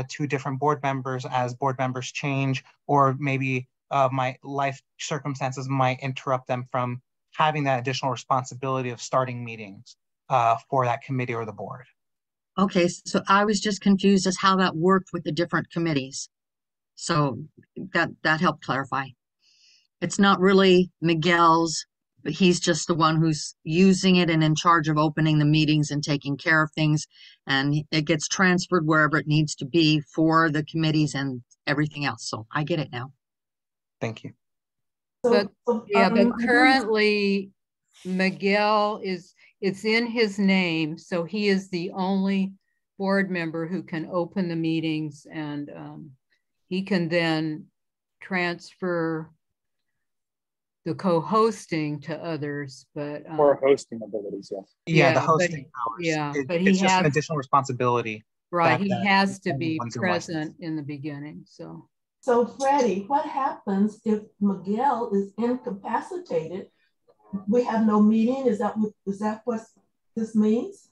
to different board members as board members change, or maybe my life circumstances might interrupt them from having that additional responsibility of starting meetings for that committee or the board. Okay, so I was just confused as how that worked with the different committees. So that helped clarify. It's not really Miguel's, but he's just the one who's using it and in charge of opening the meetings and taking care of things. And it gets transferred wherever it needs to be for the committees and everything else. So I get it now. Thank you. But yeah, but currently Miguel it's in his name, so he is the only board member who can open the meetings, and he can then transfer the co-hosting to others, but or hosting abilities, yes. Yeah, the hosting powers. Yeah, but it's just an additional responsibility. Right, he has to be present in the beginning. So Freddie, what happens if Miguel is incapacitated? We have no meeting. Is that what this means?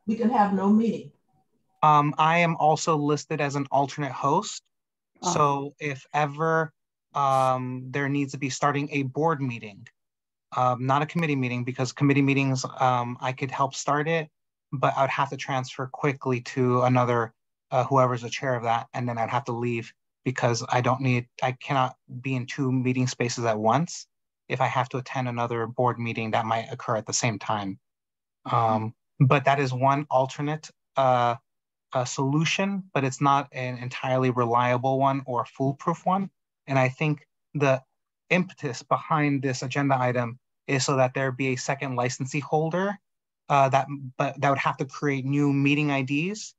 We can have no meeting. I am also listed as an alternate host. So if ever there needs to be starting a board meeting, not a committee meeting, because committee meetings, I could help start it, but I would have to transfer quickly to another, whoever's the chair of that, and then I'd have to leave because I cannot be in 2 meeting spaces at once. If I have to attend another board meeting, that might occur at the same time. But that is one alternate solution, but it's not an entirely reliable one or foolproof one. And I think the impetus behind this agenda item is so that there be a second licensee holder that would have to create new meeting IDs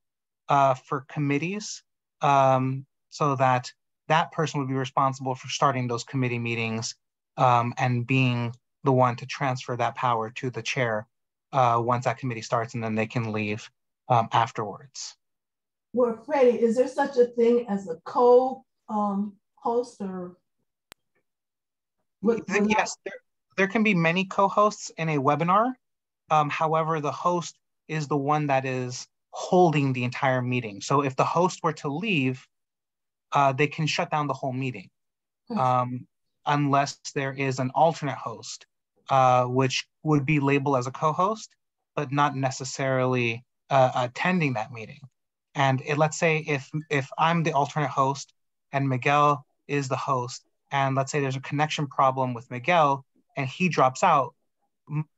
for committees, so that that person would be responsible for starting those committee meetings and being the one to transfer that power to the chair once that committee starts, and then they can leave afterwards. Well, Freddie, is there such a thing as a co-host or? Yes, there can be many co-hosts in a webinar. However, the host is the one that is holding the entire meeting. So if the host were to leave, they can shut down the whole meeting, unless there is an alternate host, which would be labeled as a co-host, but not necessarily attending that meeting. And let's say if I'm the alternate host and Miguel is the host, and let's say there's a connection problem with Miguel, and he drops out,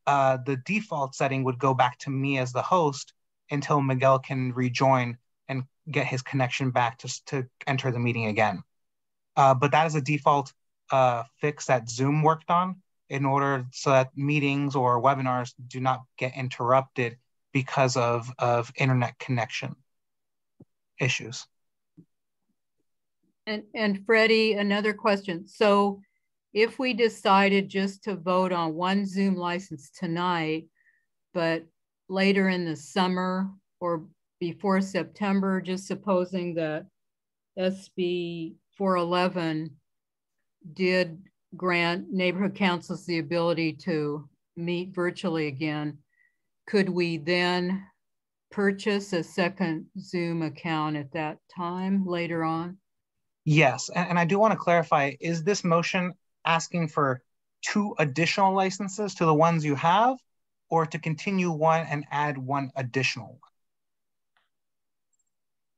the default setting would go back to me as the host until Miguel can rejoin and get his connection back to enter the meeting again. But that is a default fix that Zoom worked on in order so that meetings or webinars do not get interrupted because of internet connection issues. And Freddie, another question. So if we decided just to vote on one Zoom license tonight, but later in the summer or before September, just supposing that SB 411 did grant neighborhood councils the ability to meet virtually again, could we then purchase a second Zoom account at that time later on? Yes, and I do want to clarify, is this motion asking for 2 additional licenses to the ones you have, or to continue one and add 1 additional one?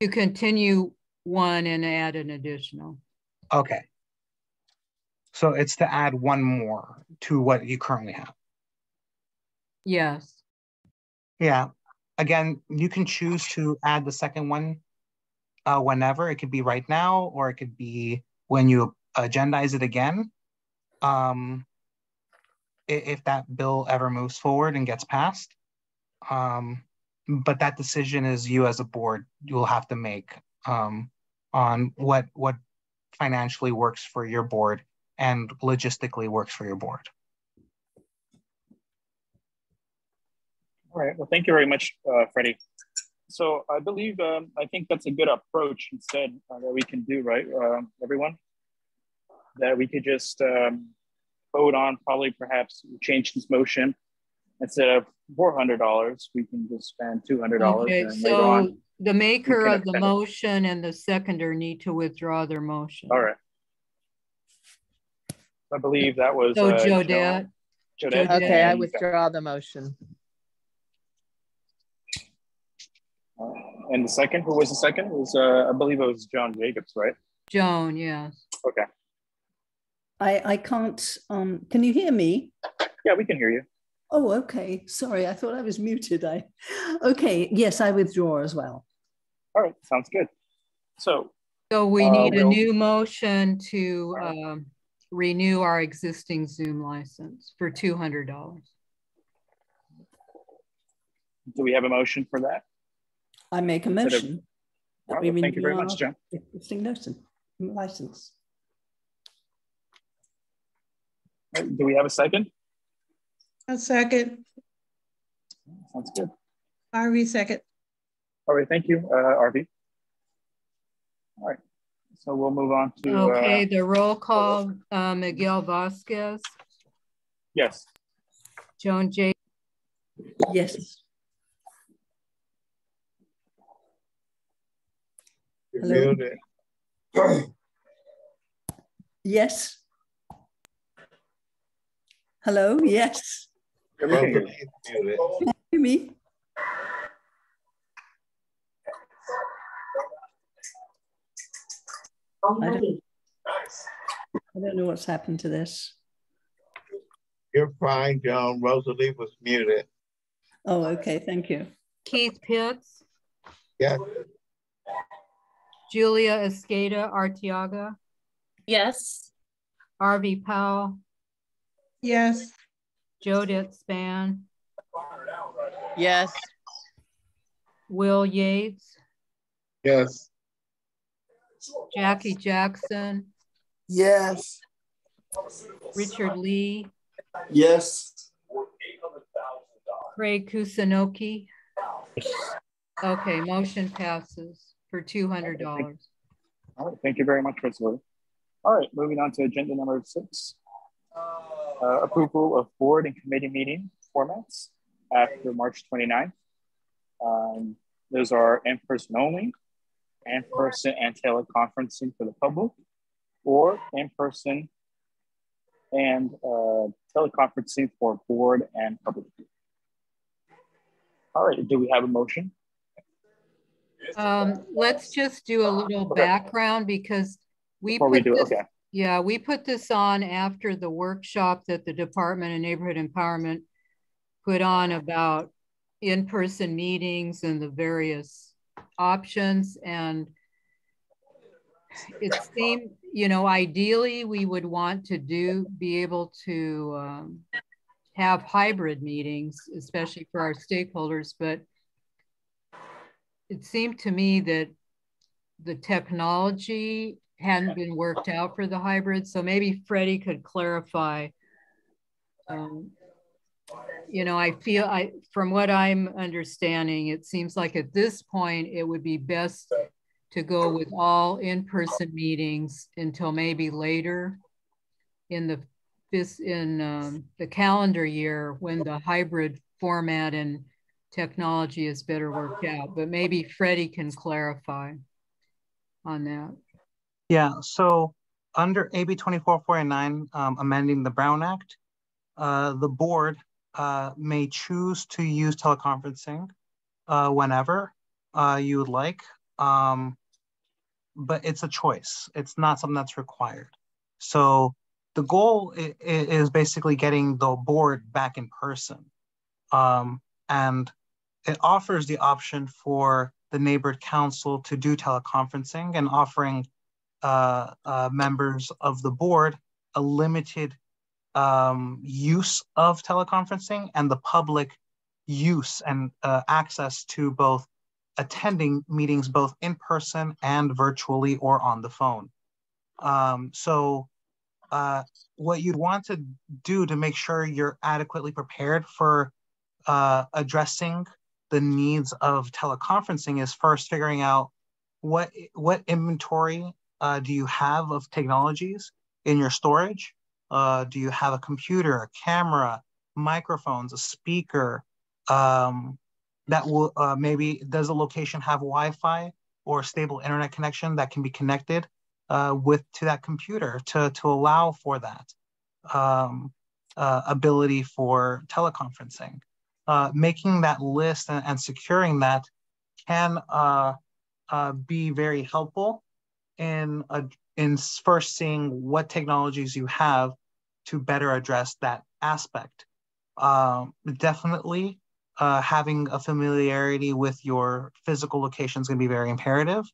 To continue one and add an additional. Okay. So it's to add 1 more to what you currently have. Yes. Yeah. Again, you can choose to add the second one whenever. It could be right now, or it could be when you agendize it again. If that bill ever moves forward and gets passed. But that decision is you as a board, you'll have to make on what financially works for your board and logistically works for your board. All right, well, thank you very much, Freddie. So I believe, I think that's a good approach instead that we can do, right, everyone? That we could just vote on, probably perhaps change this motion. Instead of $400, we can just spend $200. Okay, and so later on, the maker of the extend it. motion and the seconder need to withdraw their motion. All right. I believe that was so Jodette. Okay, I withdraw the motion. And the second, who was the second? It was I believe it was Joan Jacobs, right? Joan, yes. Okay. I can't, can you hear me? Yeah, we can hear you. Oh, okay. Sorry, I thought I was muted. Okay, yes, I withdraw as well. All right, sounds good. So we need a new motion to renew our existing Zoom license for $200. Do we have a motion for that? I make a motion. Thank you very much, John. Existing license. Do we have a second? A second. Sounds good. RV second. All right, thank you, RV. All right, so we'll move on to. Okay, the roll call, Miguel Vasquez. Yes. Joan J. Yes. Hello. Yes. Hello, yes. Can you hear me? I don't know what's happened to this. You're fine, Joan. Rosalie was muted. Oh, okay, thank you. Keith Pitts. Yeah. Julia Escada Arteaga. Yes. RV Powell. Yes. Jodette Span. Yes. Will Yates. Yes. Jackie Jackson. Yes. Richard Lee. Yes. Craig Kusunoki. Okay, motion passes for $200. All right, thank you very much, Rosalie. All right, moving on to agenda number 6. Approval of board and committee meeting formats after March 29th. Those are in-person only, in-person and teleconferencing for the public, or in-person and teleconferencing for board and public. All right, do we have a motion? Let's just do a little background because we Before we put do this, okay. Yeah, we put this on after the workshop that the Department of Neighborhood Empowerment put on about in-person meetings and the various options. And it seemed, you know, ideally we would want to be able to have hybrid meetings, especially for our stakeholders. But it seemed to me that the technology hadn't been worked out for the hybrid. So maybe Freddie could clarify. You know, from what I'm understanding, it seems like at this point, it would be best to go with all in-person meetings until maybe later in the calendar year when the hybrid format and technology is better worked out. But maybe Freddie can clarify on that. Yeah, so under AB 2449, amending the Brown Act, the board may choose to use teleconferencing whenever you would like, but it's a choice. It's not something that's required. So the goal is basically getting the board back in person. And it offers the option for the neighborhood council to do teleconferencing and offering members of the board a limited use of teleconferencing and the public use and access to both attending meetings both in person and virtually or on the phone. So what you'd want to do to make sure you're adequately prepared for addressing the needs of teleconferencing is first figuring out what inventory do you have of technologies in your storage? Do you have a computer, a camera, microphones, a speaker? That will maybe, does the location have Wi-Fi or stable internet connection that can be connected to that computer to allow for that ability for teleconferencing? Making that list and securing that can be very helpful in first seeing what technologies you have to better address that aspect. Definitely having a familiarity with your physical location is going to be very imperative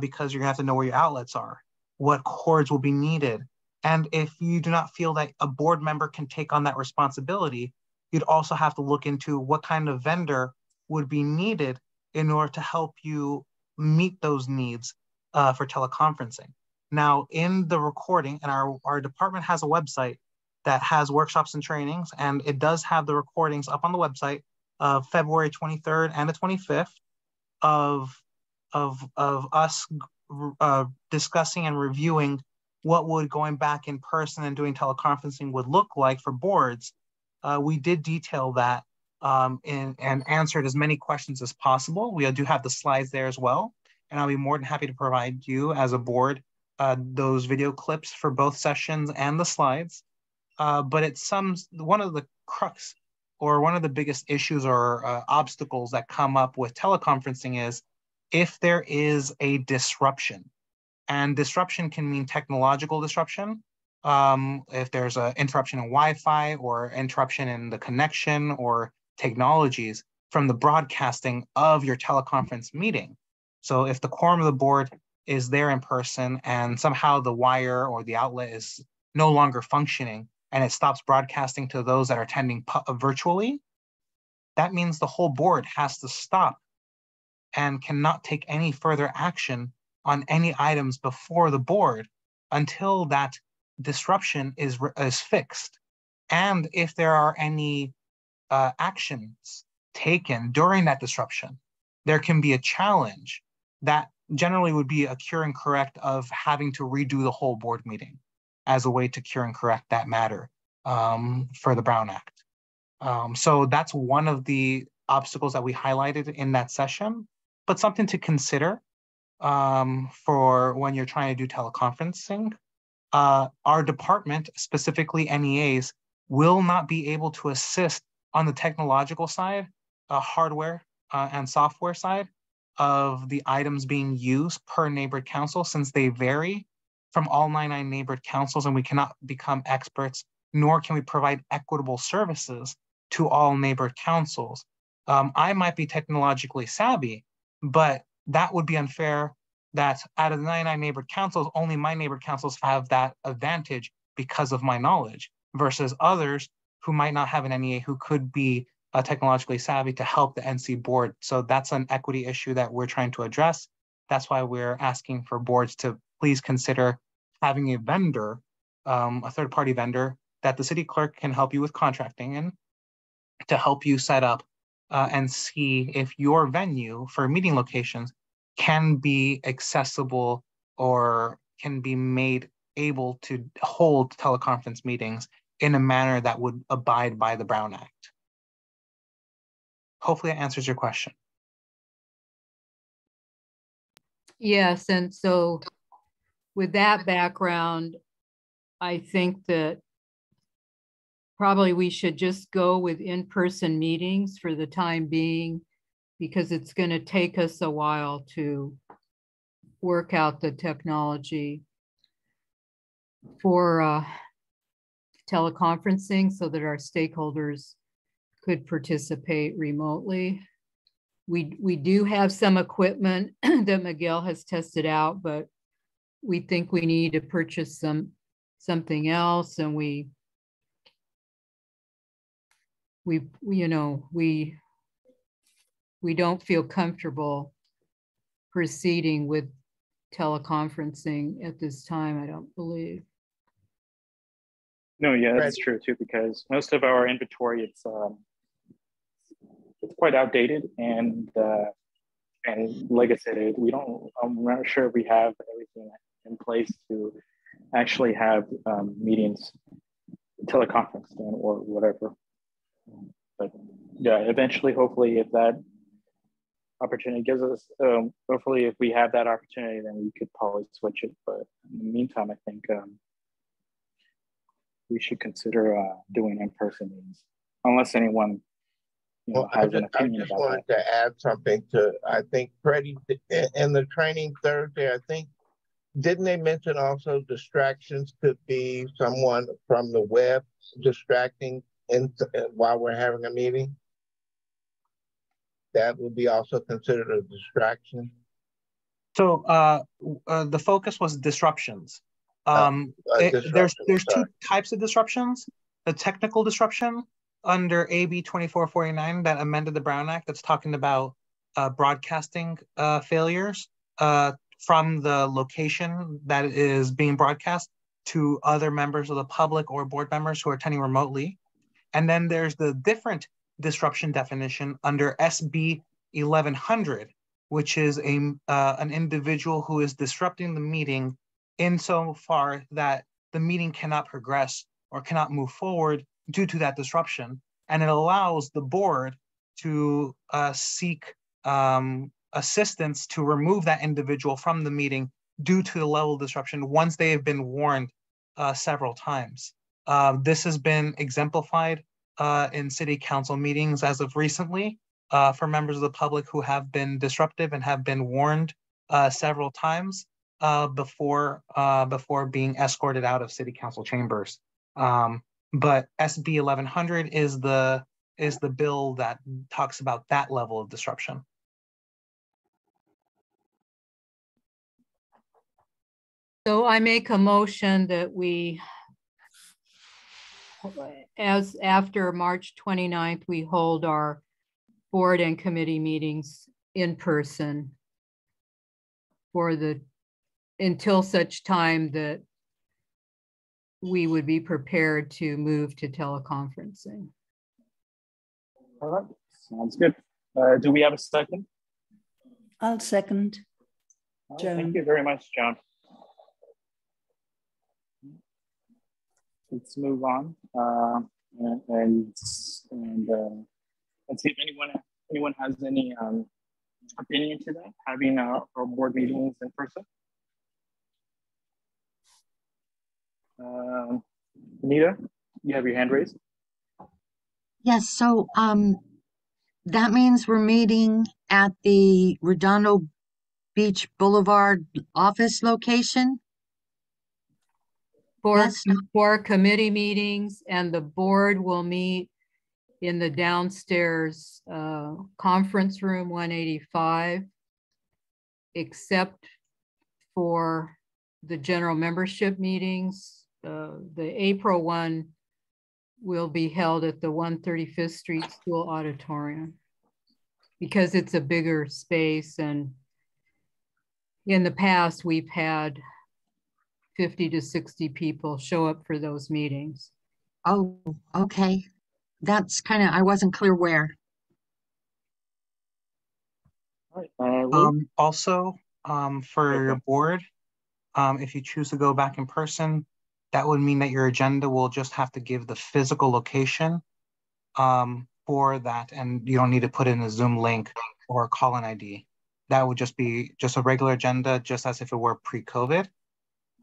because you're going to have to know where your outlets are, what cords will be needed. And if you do not feel that a board member can take on that responsibility, you'd also have to look into what kind of vendor would be needed in order to help you meet those needs for teleconferencing. Now, in the recording, and our department has a website that has workshops and trainings, and it does have the recordings up on the website of February 23rd and the 25th of us discussing and reviewing what would going back in person and doing teleconferencing would look like for boards. We did detail that and answered as many questions as possible. We do have the slides there as well, and I'll be more than happy to provide you as a board those video clips for both sessions and the slides. But it sums, one of the crux or one of the biggest issues or obstacles that come up with teleconferencing is if there is a disruption. And disruption can mean technological disruption. If there's an interruption in Wi-Fi or interruption in the connection or technologies from the broadcasting of your teleconference meeting. So if the quorum of the board is there in person and somehow the wire or the outlet is no longer functioning and it stops broadcasting to those that are attending virtually, that means the whole board has to stop and cannot take any further action on any items before the board until that disruption is fixed. And if there are any actions taken during that disruption, there can be a challenge that generally would be a cure and correct of having to redo the whole board meeting as a way to cure and correct that matter for the Brown Act. So that's one of the obstacles that we highlighted in that session, but something to consider for when you're trying to do teleconferencing. Our department, specifically NEAs, will not be able to assist on the technological side, hardware and software side of the items being used per neighborhood council, since they vary from all 99 neighborhood councils, and we cannot become experts, nor can we provide equitable services to all neighborhood councils. I might be technologically savvy, but that would be unfair that out of the 99 neighborhood councils, only my neighborhood councils have that advantage because of my knowledge versus others who might not have an NEA who could be technologically savvy to help the NC board. So that's an equity issue that we're trying to address. That's why we're asking for boards to please consider having a vendor, a third-party vendor that the city clerk can help you with contracting and to help you set up and see if your venue for meeting locations can be accessible or can be made able to hold teleconference meetings in a manner that would abide by the Brown Act. Hopefully that answers your question. Yes, and so with that background, I think that probably we should just go with in-person meetings for the time being, because it's going to take us a while to work out the technology for teleconferencing so that our stakeholders could participate remotely. We do have some equipment that Miguel has tested out, but we think we need to purchase something else, and we don't feel comfortable proceeding with teleconferencing at this time, I don't believe. No, yeah, that's true too, because most of our inventory, it's quite outdated, and like I said, I'm not sure if we have everything in place to actually have meetings, teleconferencing or whatever. But yeah, eventually, hopefully, if that opportunity gives us, hopefully, if we have that opportunity, then we could probably switch it. But in the meantime, I think we should consider doing in-person meetings, unless anyone has an opinion about that. I just wanted to add something to, I think, Freddie, in the training Thursday, I think, didn't they mention also distractions could be someone from the web distracting while we're having a meeting? That would be also considered a distraction. So the focus was disruptions. There's two types of disruptions. The technical disruption under AB 2449 that amended the Brown Act, that's talking about broadcasting failures from the location that is being broadcast to other members of the public or board members who are attending remotely. And then there's the different disruption definition under SB 1100, which is an individual who is disrupting the meeting insofar that the meeting cannot progress or cannot move forward due to that disruption. And it allows the board to seek assistance to remove that individual from the meeting due to the level of disruption once they have been warned several times. This has been exemplified in city council meetings as of recently for members of the public who have been disruptive and have been warned several times before being escorted out of city council chambers. But SB 1100 is the bill that talks about that level of disruption. So I make a motion that we, as after March 29th, we hold our board and committee meetings in person until such time that we would be prepared to move to teleconferencing. All right, sounds good. Do we have a second? I'll second. Joan. Thank you very much, John. Let's move on and see if anyone has any opinion to that, having our board meetings in person. Anita, you have your hand raised. Yes, so that means we're meeting at the Redondo Beach Boulevard office location? for committee meetings, and the board will meet in the downstairs conference room 185, except for the general membership meetings. The April one will be held at the 135th Street School Auditorium because it's a bigger space, and in the past we've had 50 to 60 people show up for those meetings. Oh, okay. That's kind of, I wasn't clear where. All right. Also, for your board, if you choose to go back in person, that would mean that your agenda will just have to give the physical location for that, and you don't need to put in a Zoom link or a call-in ID. That would just be just a regular agenda, just as if it were pre-COVID.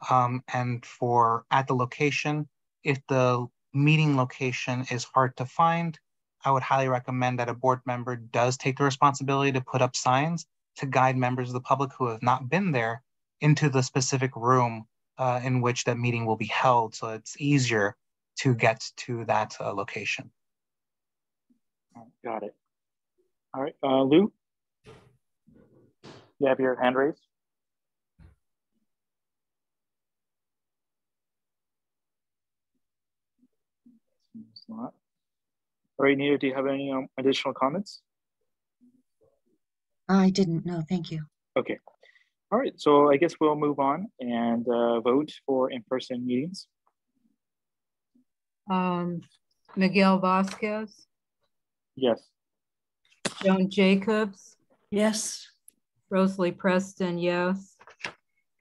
And for at the location, if the meeting location is hard to find, I would highly recommend that a board member does take the responsibility to put up signs to guide members of the public who have not been there into the specific room in which that meeting will be held, so it's easier to get to that location. Got it. All right, Lou, you have your hand raised. All right, Nita, do you have any additional comments? I didn't know, thank you. Okay. All right, so I guess we'll move on and vote for in-person meetings. Miguel Vasquez. Yes. Joan Jacobs. Yes. Rosalie Preston, yes.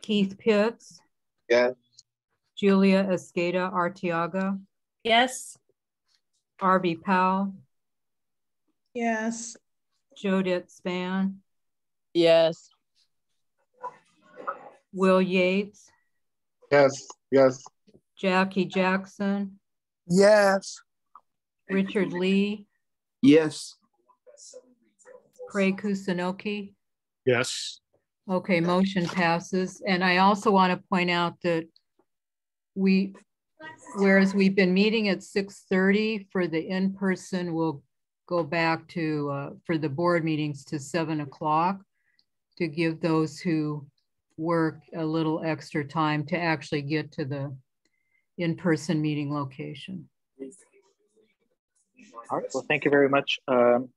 Keith Pitts. Yes. Julia Esqueda Arteaga. Yes. Arby Powell. Yes. Jodette Span. Yes. Will Yates. Yes. Yes. Jackie Jackson. Yes. Richard Lee. Yes. Craig Kusunoki. Yes. Okay, motion passes. And I also want to point out that whereas we've been meeting at 6:30 for the in-person, we'll go back to, for the board meetings, to 7 o'clock to give those who work a little extra time to actually get to the in-person meeting location. All right, well, thank you very much,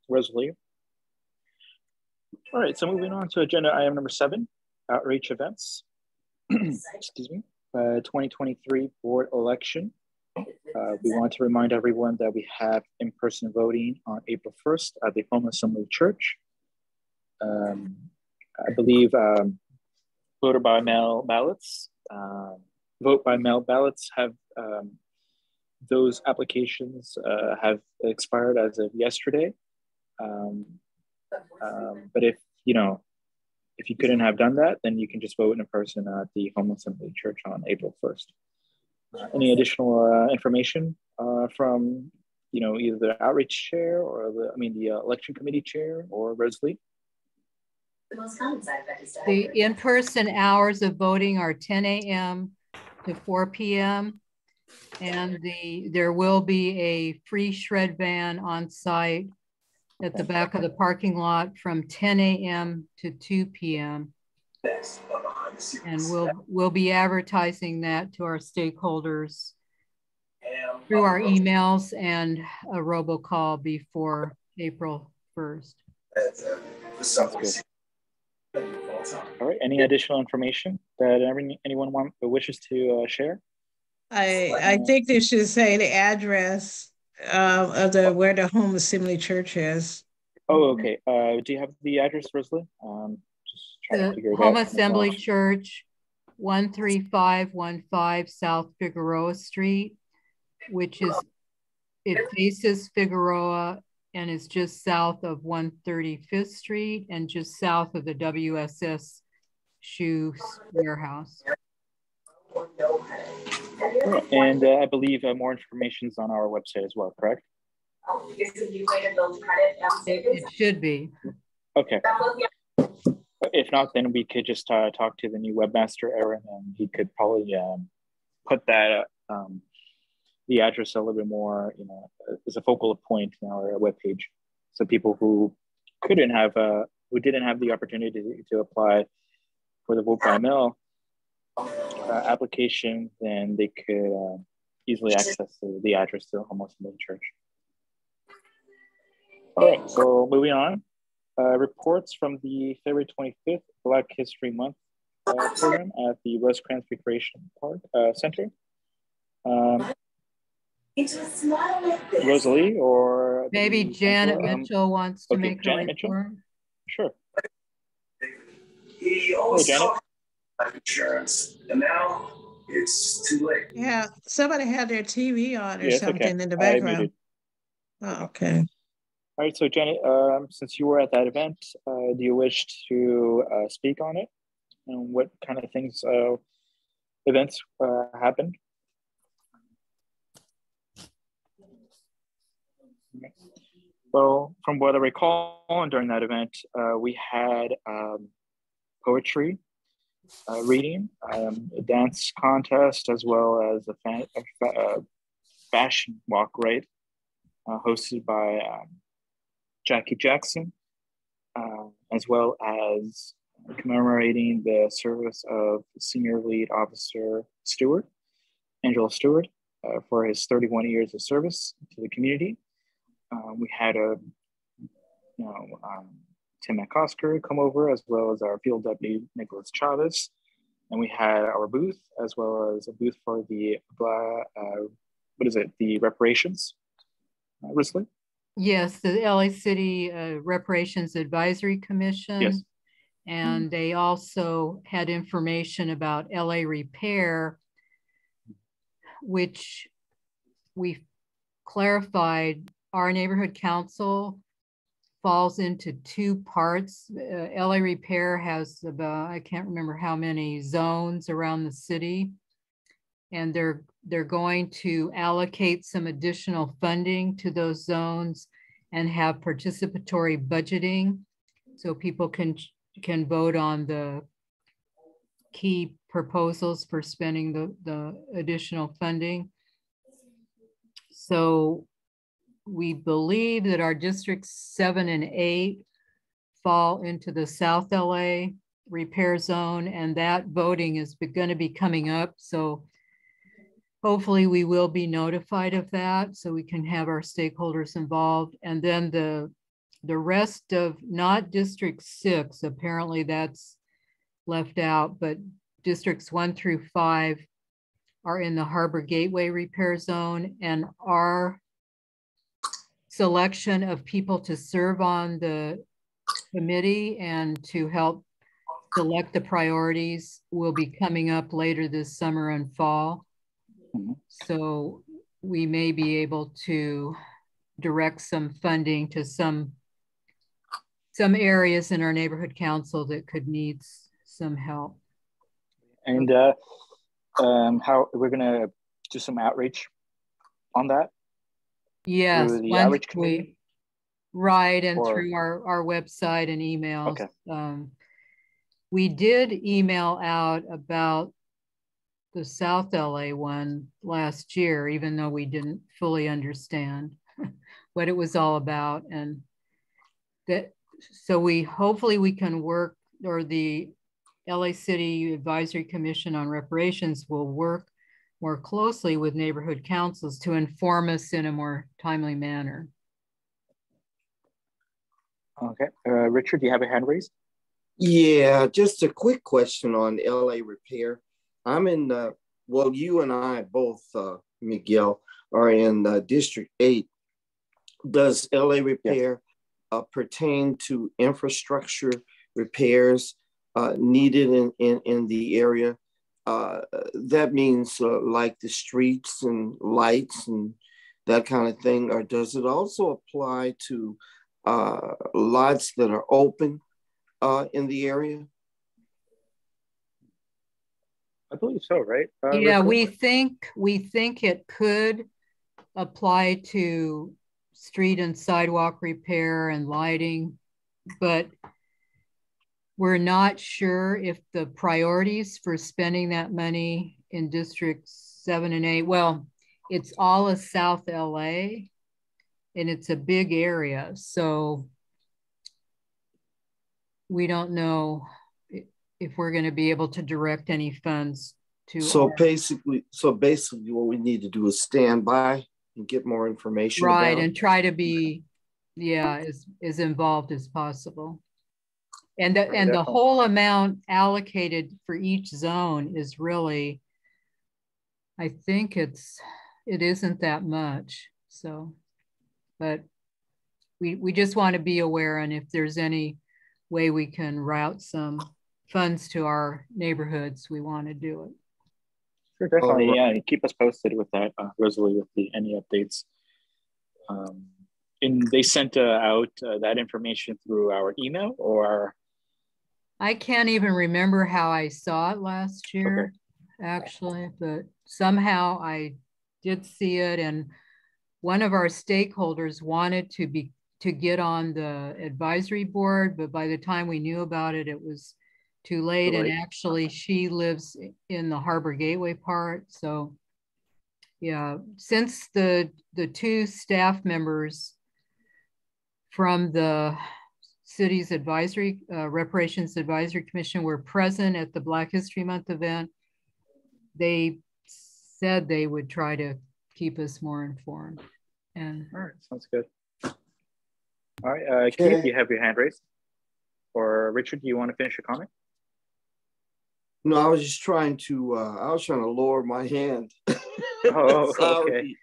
Rosalie. All right, so moving on to agenda item number 7, outreach events. Excuse me, 2023 board election. We want to remind everyone that we have in-person voting on April 1st at the Home Assembly Church. I believe vote by mail ballots have, those applications have expired as of yesterday. But if you couldn't have done that, then you can just vote in person at the Home Assembly Church on April 1st. Any additional information from either the outreach chair or the election committee chair or Rosalie? The in-person hours of voting are 10 a.m. to 4 p.m. and there will be a free shred van on site at the back of the parking lot from 10 a.m. to 2 p.m. And we'll be advertising that to our stakeholders through our emails and a robocall before April 1st. All right, any additional information that anyone wishes to share? I think they should say the address of where the Home Assembly Church is. Oh, okay. Do you have the address, Rosalie? Just trying to figure it out. Home Assembly Church, 13515 South Figueroa Street, it faces Figueroa and is just south of 135th Street and just south of the WSS Shoe Warehouse. And I believe more information is on our website as well, correct? It should be. Okay. If not, then we could just talk to the new webmaster, Aaron, and he could probably put that the address a little bit more, as a focal point in our webpage, so people who didn't have the opportunity to apply for the vote by mail application, then they could easily access the address to almost the church. All right, so moving on. Reports from the February 25th Black History Month program at the Rosecrans Recreation Park Center. Rosalie, or maybe Janet Mitchell wants to make a report. Sure. He also life insurance, and now it's too late. Yeah, somebody had their TV on or something in the I background. muted. Oh, okay. All right, so Janet, since you were at that event, do you wish to speak on it? And what kind of things, events happened? Well, from what I recall during that event, we had poetry reading, a dance contest, as well as a fashion walk ride hosted by Jackie Jackson, as well as commemorating the service of Senior Lead Officer Stewart, Angela Stewart, for his 31 years of service to the community. We had Tim McCosker come over, as well as our field deputy, Nicholas Chavez. And we had our booth, as well as a booth for the, the reparations, Rosalie? Yes, the LA City Reparations Advisory Commission. Yes. And they also had information about LA Repair, which we clarified. Our neighborhood council falls into two parts. LA Repair has about, I can't remember how many zones around the city. And they're going to allocate some additional funding to those zones and have participatory budgeting, so people can vote on the key proposals for spending the additional funding. So we believe that our districts 7 and 8 fall into the South LA repair zone, and that voting is going to be coming up. So hopefully we will be notified of that so we can have our stakeholders involved. And then the rest of, not District 6, apparently that's left out, but districts 1 through 5 are in the Harbor Gateway repair zone, and our selection of people to serve on the committee and to help select the priorities will be coming up later this summer and fall. So we may be able to direct some funding to some areas in our neighborhood council that could need some help. And how we're gonna do some outreach on that? Yes, through the outreach committee? Right, and through our website and emails. Okay. We did email out about the South LA one last year, even though we didn't fully understand what it was all about. And that, so hopefully we can work, or the LA City Advisory Commission on Reparations will work more closely with neighborhood councils to inform us in a more timely manner. Okay, Richard, do you have a hand raised? Yeah, just a quick question on LA Repair. I'm in, well, you and I both, Miguel, are in District 8. Does LA Repair pertain to infrastructure repairs needed in the area? That means like the streets and lights and that kind of thing, or does it also apply to lots that are open in the area? I believe so, right? Yeah, we think it could apply to street and sidewalk repair and lighting, but we're not sure if the priorities for spending that money in District 7 and 8. Well, it's all of South LA and it's a big area. So we don't know if we're going to be able to direct any funds to. So basically what we need to do is stand by and get more information. Right. And try to be, as involved as possible. And the whole amount allocated for each zone is really, I think it isn't that much. So, but we just want to be aware, and if there's any way we can route some funds to our neighborhoods, we want to do it. Sure, definitely. Yeah, keep us posted with that, Rosalie, with any updates. And they sent out that information through our email, or? I can't even remember how I saw it last year, actually, but somehow I did see it, and one of our stakeholders wanted to get on the advisory board, but by the time we knew about it, it was too late. And actually she lives in the Harbor Gateway part. So yeah, since the two staff members from the city's advisory, Reparations Advisory Commission were present at the Black History Month event, they said they would try to keep us more informed. And all right, sounds good. All right, Keith, you have your hand raised. Or Richard, do you want to finish your comment? No, I was just trying to, lower my hand. Oh, okay.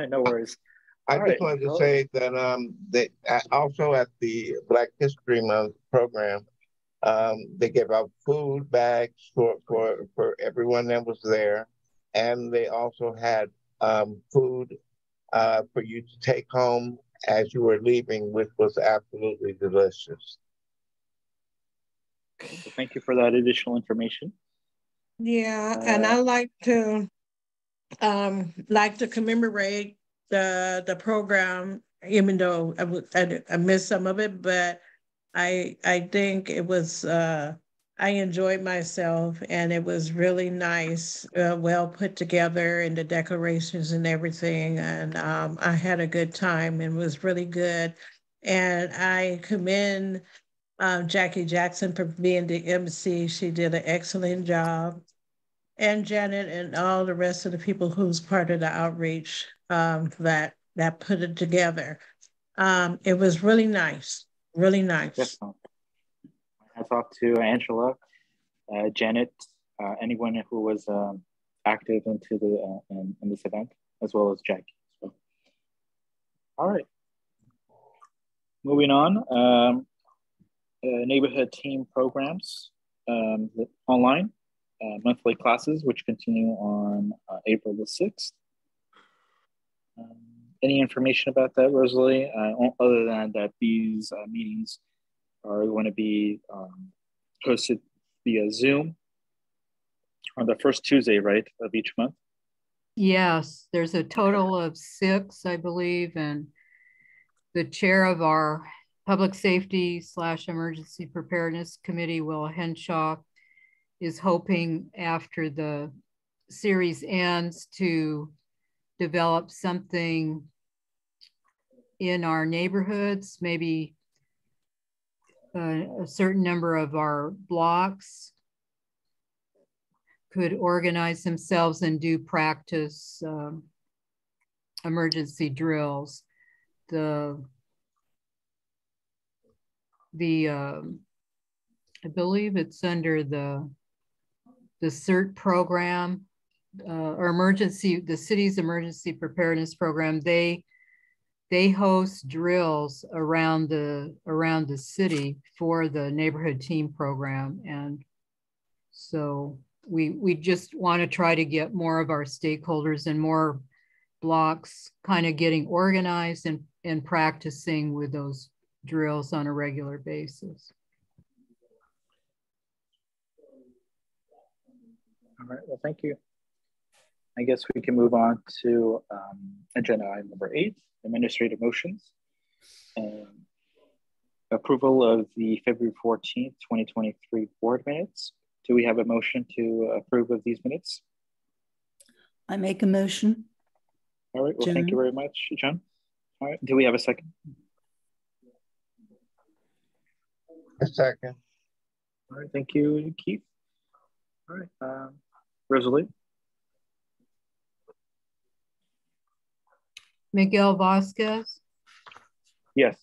No worries. I just wanted to say that they also at the Black History Month program, they gave out food bags for everyone that was there. And they also had food for you to take home as you were leaving, which was absolutely delicious. Okay, so thank you for that additional information. Yeah, and I like to commemorate the program, even though I missed some of it, but I think it was I enjoyed myself, and it was really nice, well put together, and the decorations and everything. And I had a good time, and it was really good. And I commend Jackie Jackson for being the MC. She did an excellent job. And Janet and all the rest of the people who's part of the outreach that put it together. It was really nice, really nice. Yes. I talked to Angela, Janet, anyone who was active into the in this event, as well as Jackie. So. All right. Moving on, neighborhood team programs, online monthly classes, which continue on April the 6th. Any information about that, Rosalie? Other than that, these meetings are going to be hosted via Zoom on the first Tuesday, right, of each month? Yes, there's a total of 6, I believe, and the chair of our Public Safety / Emergency Preparedness Committee, Will Henshaw, is hoping after the series ends to develop something in our neighborhoods, maybe a certain number of our blocks could organize themselves and do practice emergency drills. I believe it's under the CERT program, or the city's emergency preparedness program. They host drills around the city for the neighborhood team program. And so we just want to try to get more of our stakeholders and more blocks kind of getting organized and practicing with those drills on a regular basis. All right, well, thank you. I guess we can move on to agenda item number 8, administrative motions. Approval of the February 14th, 2023 board minutes. Do we have a motion to approve of these minutes? I make a motion. All right, well, Joan. thank you very much, John. All right, do we have a second? A second. All right, thank you, Keith. All right, Rosalie? Miguel Vasquez, Yes.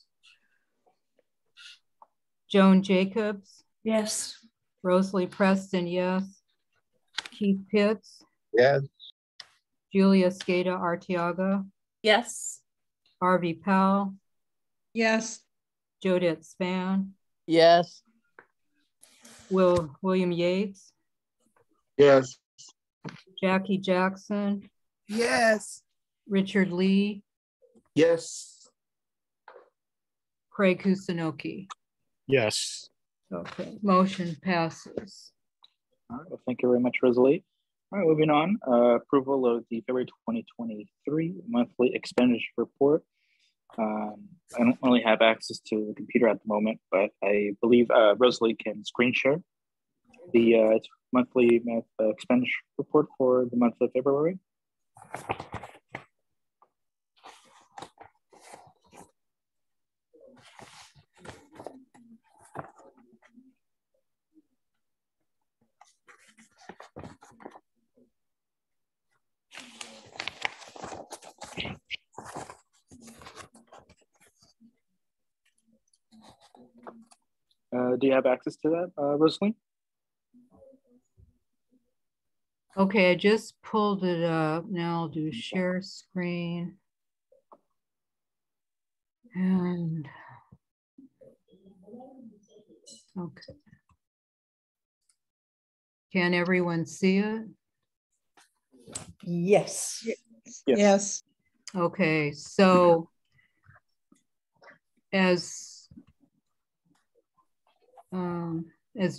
Joan Jacobs, Yes. Rosalie Preston, yes. Keith Pitts, Yes. Julia Skeda Arteaga, Yes. Harvey Powell, Yes. Jodette Span, Yes. William Yates, Yes. Jackie Jackson, Yes. Richard Lee, Yes. Craig Kusunoki. Yes. Okay, motion passes. All right, well, thank you very much, Rosalie. All right, moving on, approval of the February 2023 monthly expenditure report. I don't really have access to the computer at the moment, but I believe Rosalie can screen share the monthly expenditure report for the month of February. Do you have access to that, Rosalie? Okay, I just pulled it up. Now I'll do share screen. And okay. Can everyone see it? Yes. Yes. Okay, so as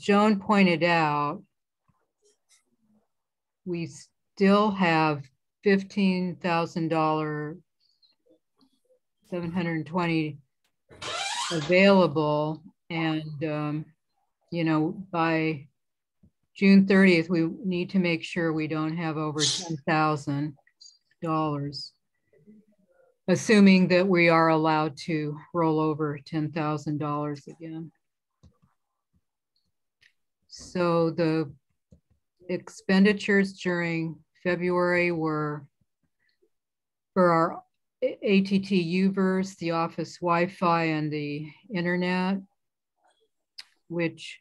Joan pointed out, we still have $15,000, 720 available, and you know, by June 30th, we need to make sure we don't have over $10,000, assuming that we are allowed to roll over $10,000 again. So the expenditures during February were for our ATT UVerse, the office Wi-Fi, and the internet, which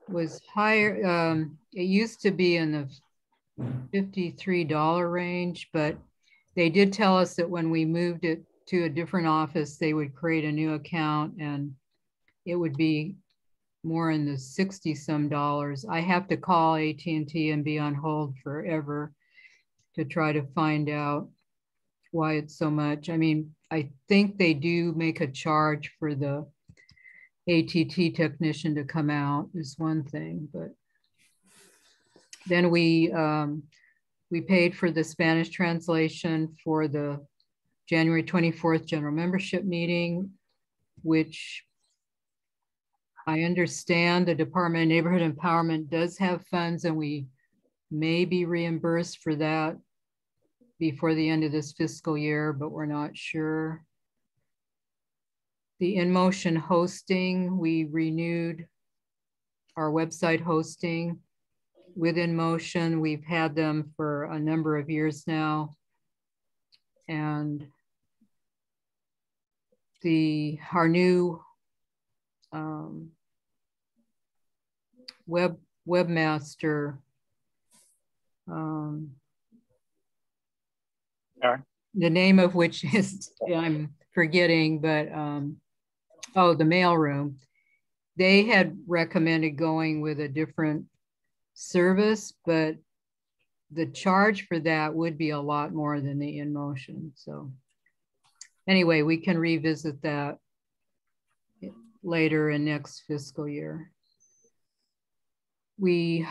was higher. It used to be in the $53 range, but they did tell us that when we moved it to a different office, they would create a new account and it would be more in the 60 some dollars. I have to call AT&T and be on hold forever to try to find out why it's so much. I mean, I think they do make a charge for the ATT technician to come out is one thing, but then we paid for the Spanish translation for the January 24th general membership meeting, which I understand the Department of Neighborhood Empowerment does have funds and we may be reimbursed for that before the end of this fiscal year, but we're not sure. The InMotion hosting, we renewed our website hosting with InMotion. We've had them for a number of years now. And our new webmaster, the name of which is, I'm forgetting, but oh, the mailroom. They had recommended going with a different service, but the charge for that would be a lot more than the InMotion. So anyway, we can revisit that later in next fiscal year. We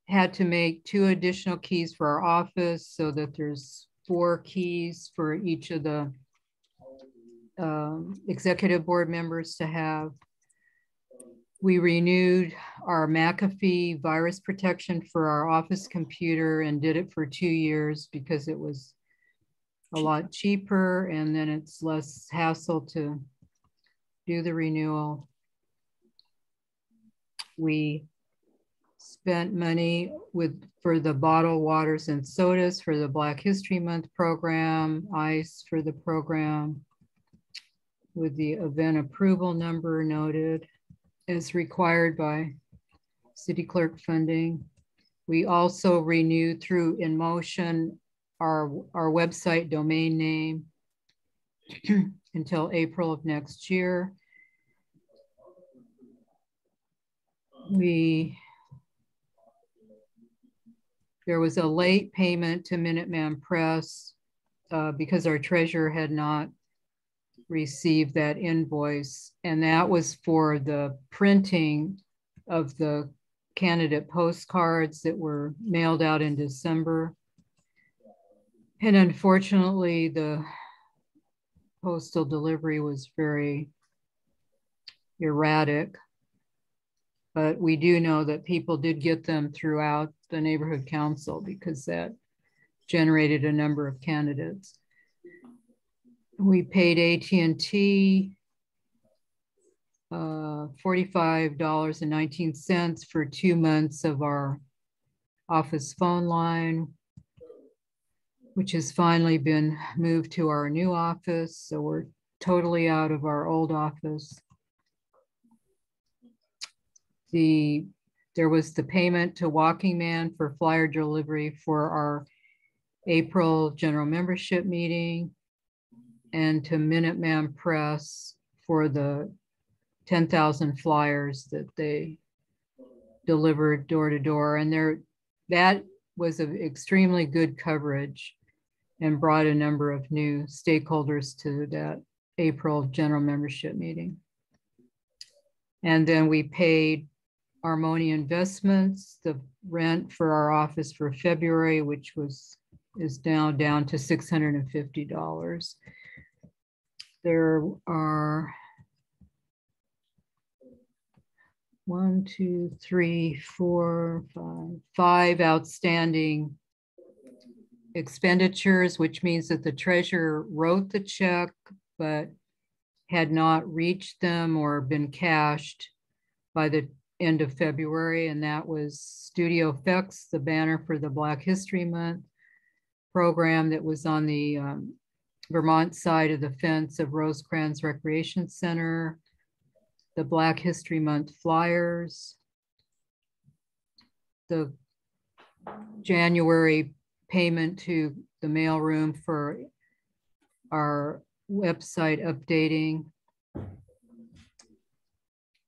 had to make 2 additional keys for our office so that there's 4 keys for each of the executive board members to have. We renewed our McAfee virus protection for our office computer and did it for 2 years because it was a lot cheaper, and then it's less hassle to do the renewal. We spent money for the bottled waters and sodas for the Black History Month program, ice for the program, with the event approval number noted as required by city clerk funding. We also renewed through InMotion our website domain name until April of next year. There was a late payment to Minuteman Press because our treasurer had not received that invoice, and that was for the printing of the candidate postcards that were mailed out in December. And unfortunately, the postal delivery was very erratic, but we do know that people did get them throughout the neighborhood council because that generated a number of candidates. We paid AT&T $45.19 for 2 months of our office phone line, which has finally been moved to our new office. So we're totally out of our old office. There was the payment to Walking Man for flyer delivery for our April general membership meeting, and to Minuteman Press for the 10,000 flyers that they delivered door to door. And that was an extremely good coverage and brought a number of new stakeholders to that April general membership meeting. And then we paid Armoni Investments the rent for our office for February, which is now down to $650. There are 5 outstanding expenditures, which means that the treasurer wrote the check but had not reached them or been cashed by the end of February. And that was Studio Effects, the banner for the Black History Month program that was on the Vermont side of the fence of Rosecrans Recreation Center, the Black History Month flyers, the January payment to the mailroom for our website updating,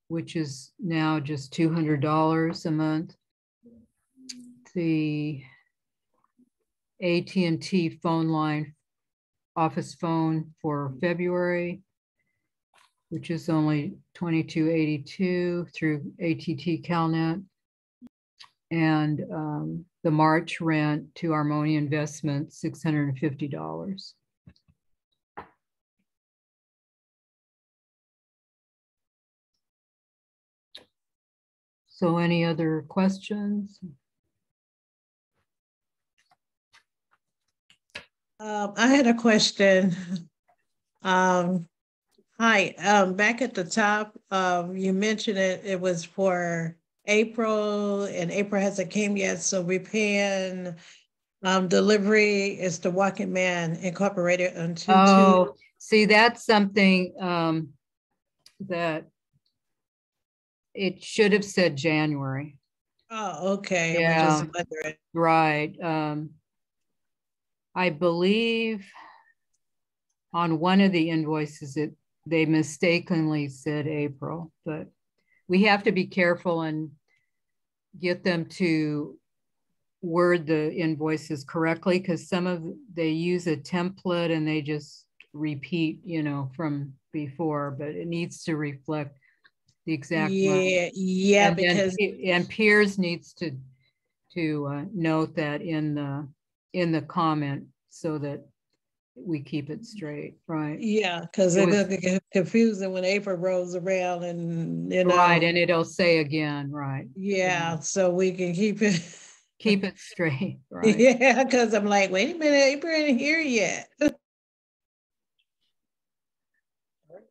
which is now just $200 a month. The AT&T phone line, office phone for February, which is only $22.82 through AT&T CalNet. And the March rent to Armoni Investments, $650. So any other questions? I had a question. Hi, back at the top, you mentioned it was for April, and April hasn't came yet, so we're paying delivery is the Walking Man Incorporated on 2/2. Oh, see, that's something that it should have said January. Oh, okay. Yeah, I'm just wondering. right. I believe on one of the invoices they mistakenly said April, but we have to be careful and get them to word the invoices correctly, because they use a template and they just repeat, from before, but it needs to reflect the exact month. Yeah, and because Piers needs to note that in the comment so that we keep it straight, right? Yeah, because they're going to get confusing when April rolls around and, you know. Right, and it'll say again, right? Yeah, so we can keep it. Keep it straight, right? Yeah, because I'm like, wait a minute, April ain't here yet.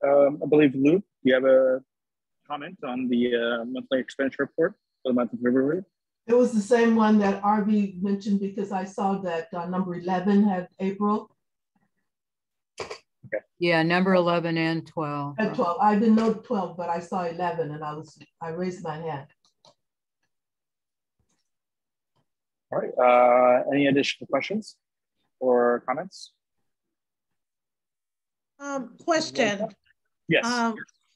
I believe, Luke, you have a comment on the monthly expenditure report for the month of February? It was the same one that RV mentioned because I saw that number 11 had April. Okay. Yeah, number 11 and 12. At 12. I didn't know 12, but I saw 11 and I raised my hand. All right. Any additional questions or comments? Question. Yes.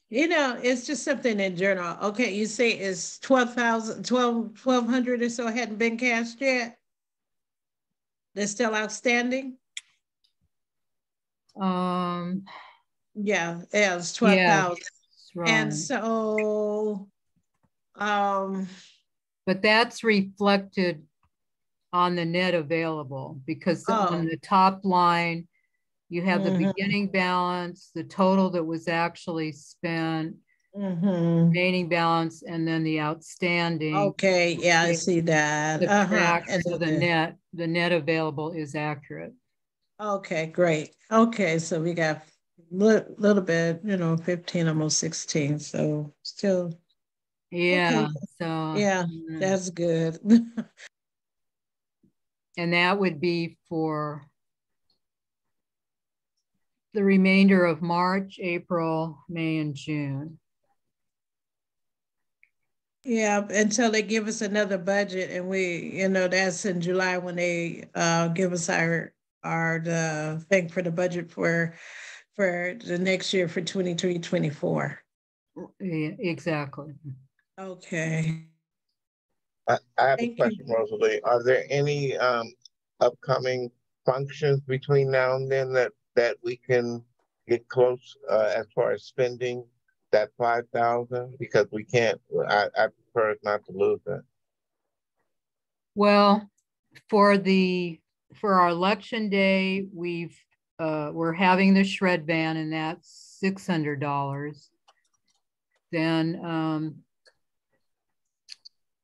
You know, it's just something in general. Okay, you say it's 1,200 or so hadn't been cashed yet? They're still outstanding? Yeah, it's 12,000. Yeah, right. And so, but that's reflected on the net available because on the top line, you have the beginning balance, the total that was actually spent, remaining balance, and then the outstanding. Okay, yeah, I see that. And so the net available is accurate. Okay, great. Okay, so we got a little bit, you know, 15, almost 16. So still. Yeah. Okay. So yeah, that's good. And that would be for the remainder of March, April, May, and June. Yeah, until they give us another budget, and we, you know, that's in July when they give us our thing for the budget for the next year for 23-24. Yeah, exactly. Okay. I have a question, Rosalie. Are there any upcoming functions between now and then that we can get close as far as spending that 5,000? Because we can't. I prefer not to lose that. Well, for our election day, we're having the shred ban, and that's $600. Then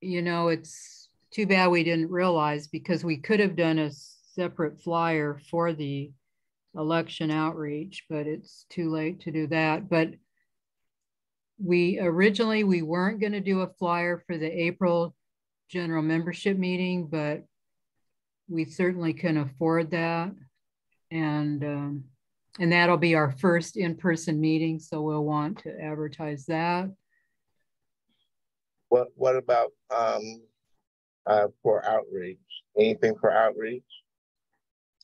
you know, it's too bad we didn't realize, because we could have done a separate flyer for the election outreach, but it's too late to do that. But originally we weren't going to do a flyer for the April general membership meeting, but we certainly can afford that. And that'll be our first in-person meeting, so we'll want to advertise that. What about for outreach? Anything for outreach?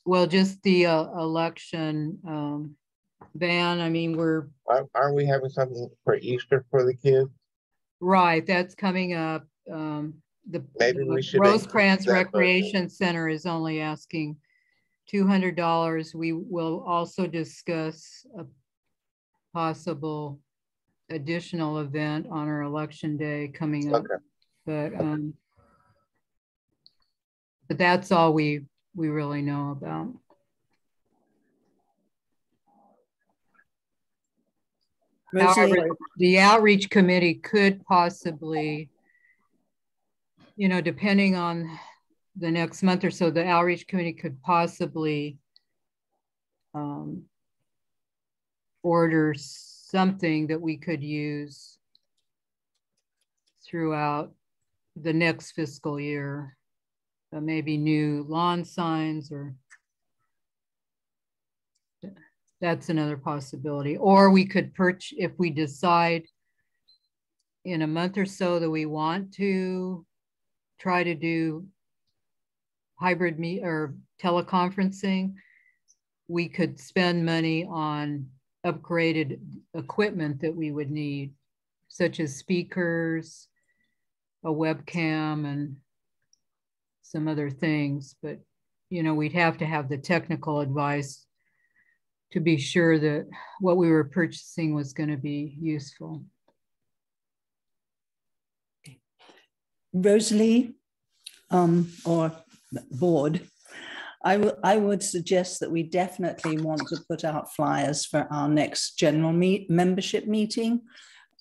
Well, just the election ban. I mean, aren't we having something for Easter for the kids? Right, that's coming up. Maybe we should. Rosecrans Recreation Center is only asking $200. We will also discuss a possible additional event on our election day coming up. Okay. But that's all we really know about. However, the outreach committee could possibly, you know, depending on the next month or so, the outreach committee could possibly order something that we could use throughout the next fiscal year. Maybe new lawn signs, or that's another possibility. Or we could purchase, if we decide in a month or so that we want to try to do hybrid or teleconferencing, we could spend money on upgraded equipment that we would need, such as speakers, a webcam, and some other things. But, you know, we'd have to have the technical advice to be sure that what we were purchasing was going to be useful. Rosalie, or board, I would suggest that we definitely want to put out flyers for our next general membership meeting,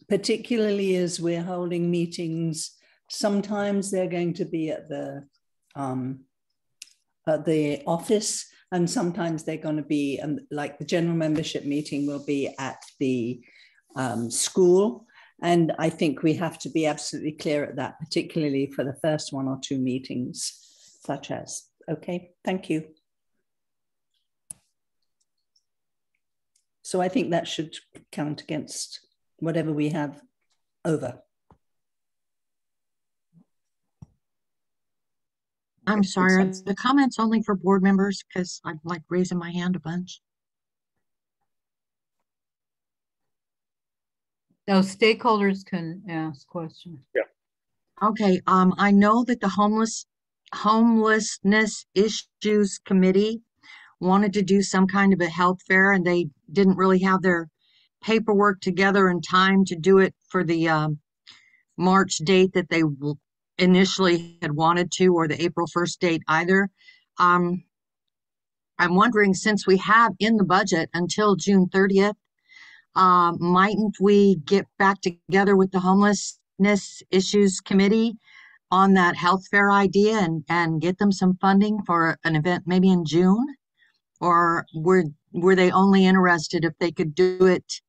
particularly as we're holding meetings. Sometimes they're going to be at the office, and sometimes they're going to be, like the general membership meeting will be at the school. And I think we have to be absolutely clear at that, particularly for the first 1 or 2 meetings, such as. Okay, thank you. So I think that should count against whatever we have over. I'm sorry, are the comments only for board members? Because I'm like raising my hand a bunch. No, stakeholders can ask questions. Yeah. Okay, I know that the homelessness issues committee wanted to do some kind of a health fair, and they didn't really have their paperwork together in time to do it for the March date that they initially had wanted to, or the April 1st date either. I'm wondering, since we have in the budget until June 30th, mightn't we get back together with the homelessness issues committee on that health fair idea and get them some funding for an event maybe in June? Or were they only interested if they could do it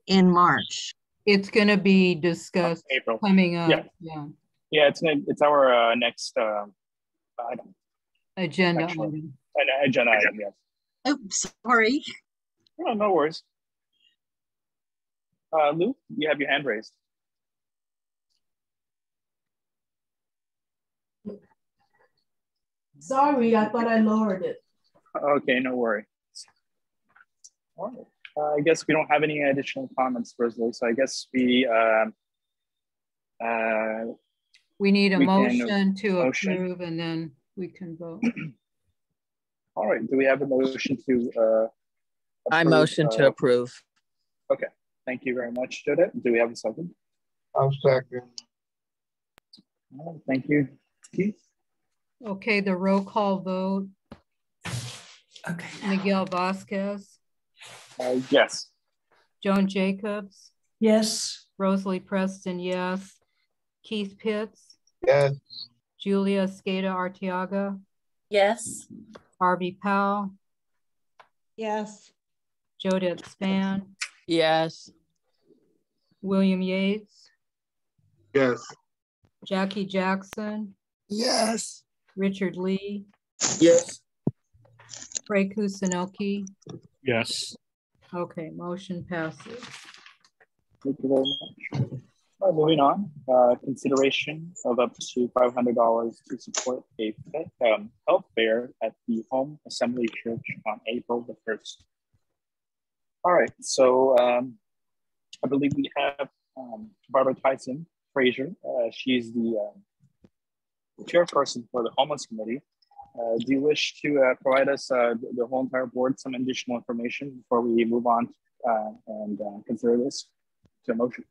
in March? It's going to be discussed April coming up. Yeah. Yeah, it's our next item. Agenda Actually. item. An agenda item, yes. Oops, sorry. No, no worries. Lou, you have your hand raised. Sorry, I thought I lowered it. Okay, no worries. All right. I guess we don't have any additional comments, Rosalie. So I guess we need a motion to approve, and then we can vote. All right. Do we have a motion to approve? I motion to approve. Okay. Thank you very much, Judith. Do we have a second? I'll second. All right, thank you, Keith. Okay, the roll call vote. Okay. Miguel Vasquez. Yes. Joan Jacobs. Yes. Rosalie Preston, yes. Keith Pitts. Yes. Julia Escada Arteaga. Yes. Harvey Powell. Yes. Jodette Span. Yes. William Yates. Yes. Jackie Jackson. Yes. Richard Lee. Yes. Ray Kusanelki. Yes. Okay, motion passes. Thank you very much. All right, moving on. Consideration of up to $500 to support a health fair at the Home Assembly Church on April the 1st. All right, so I believe we have Barbara Tyson Frazier. She's the chairperson for the Homeless Committee. Do you wish to provide us, the whole entire board, some additional information before we move on and consider this to a motion?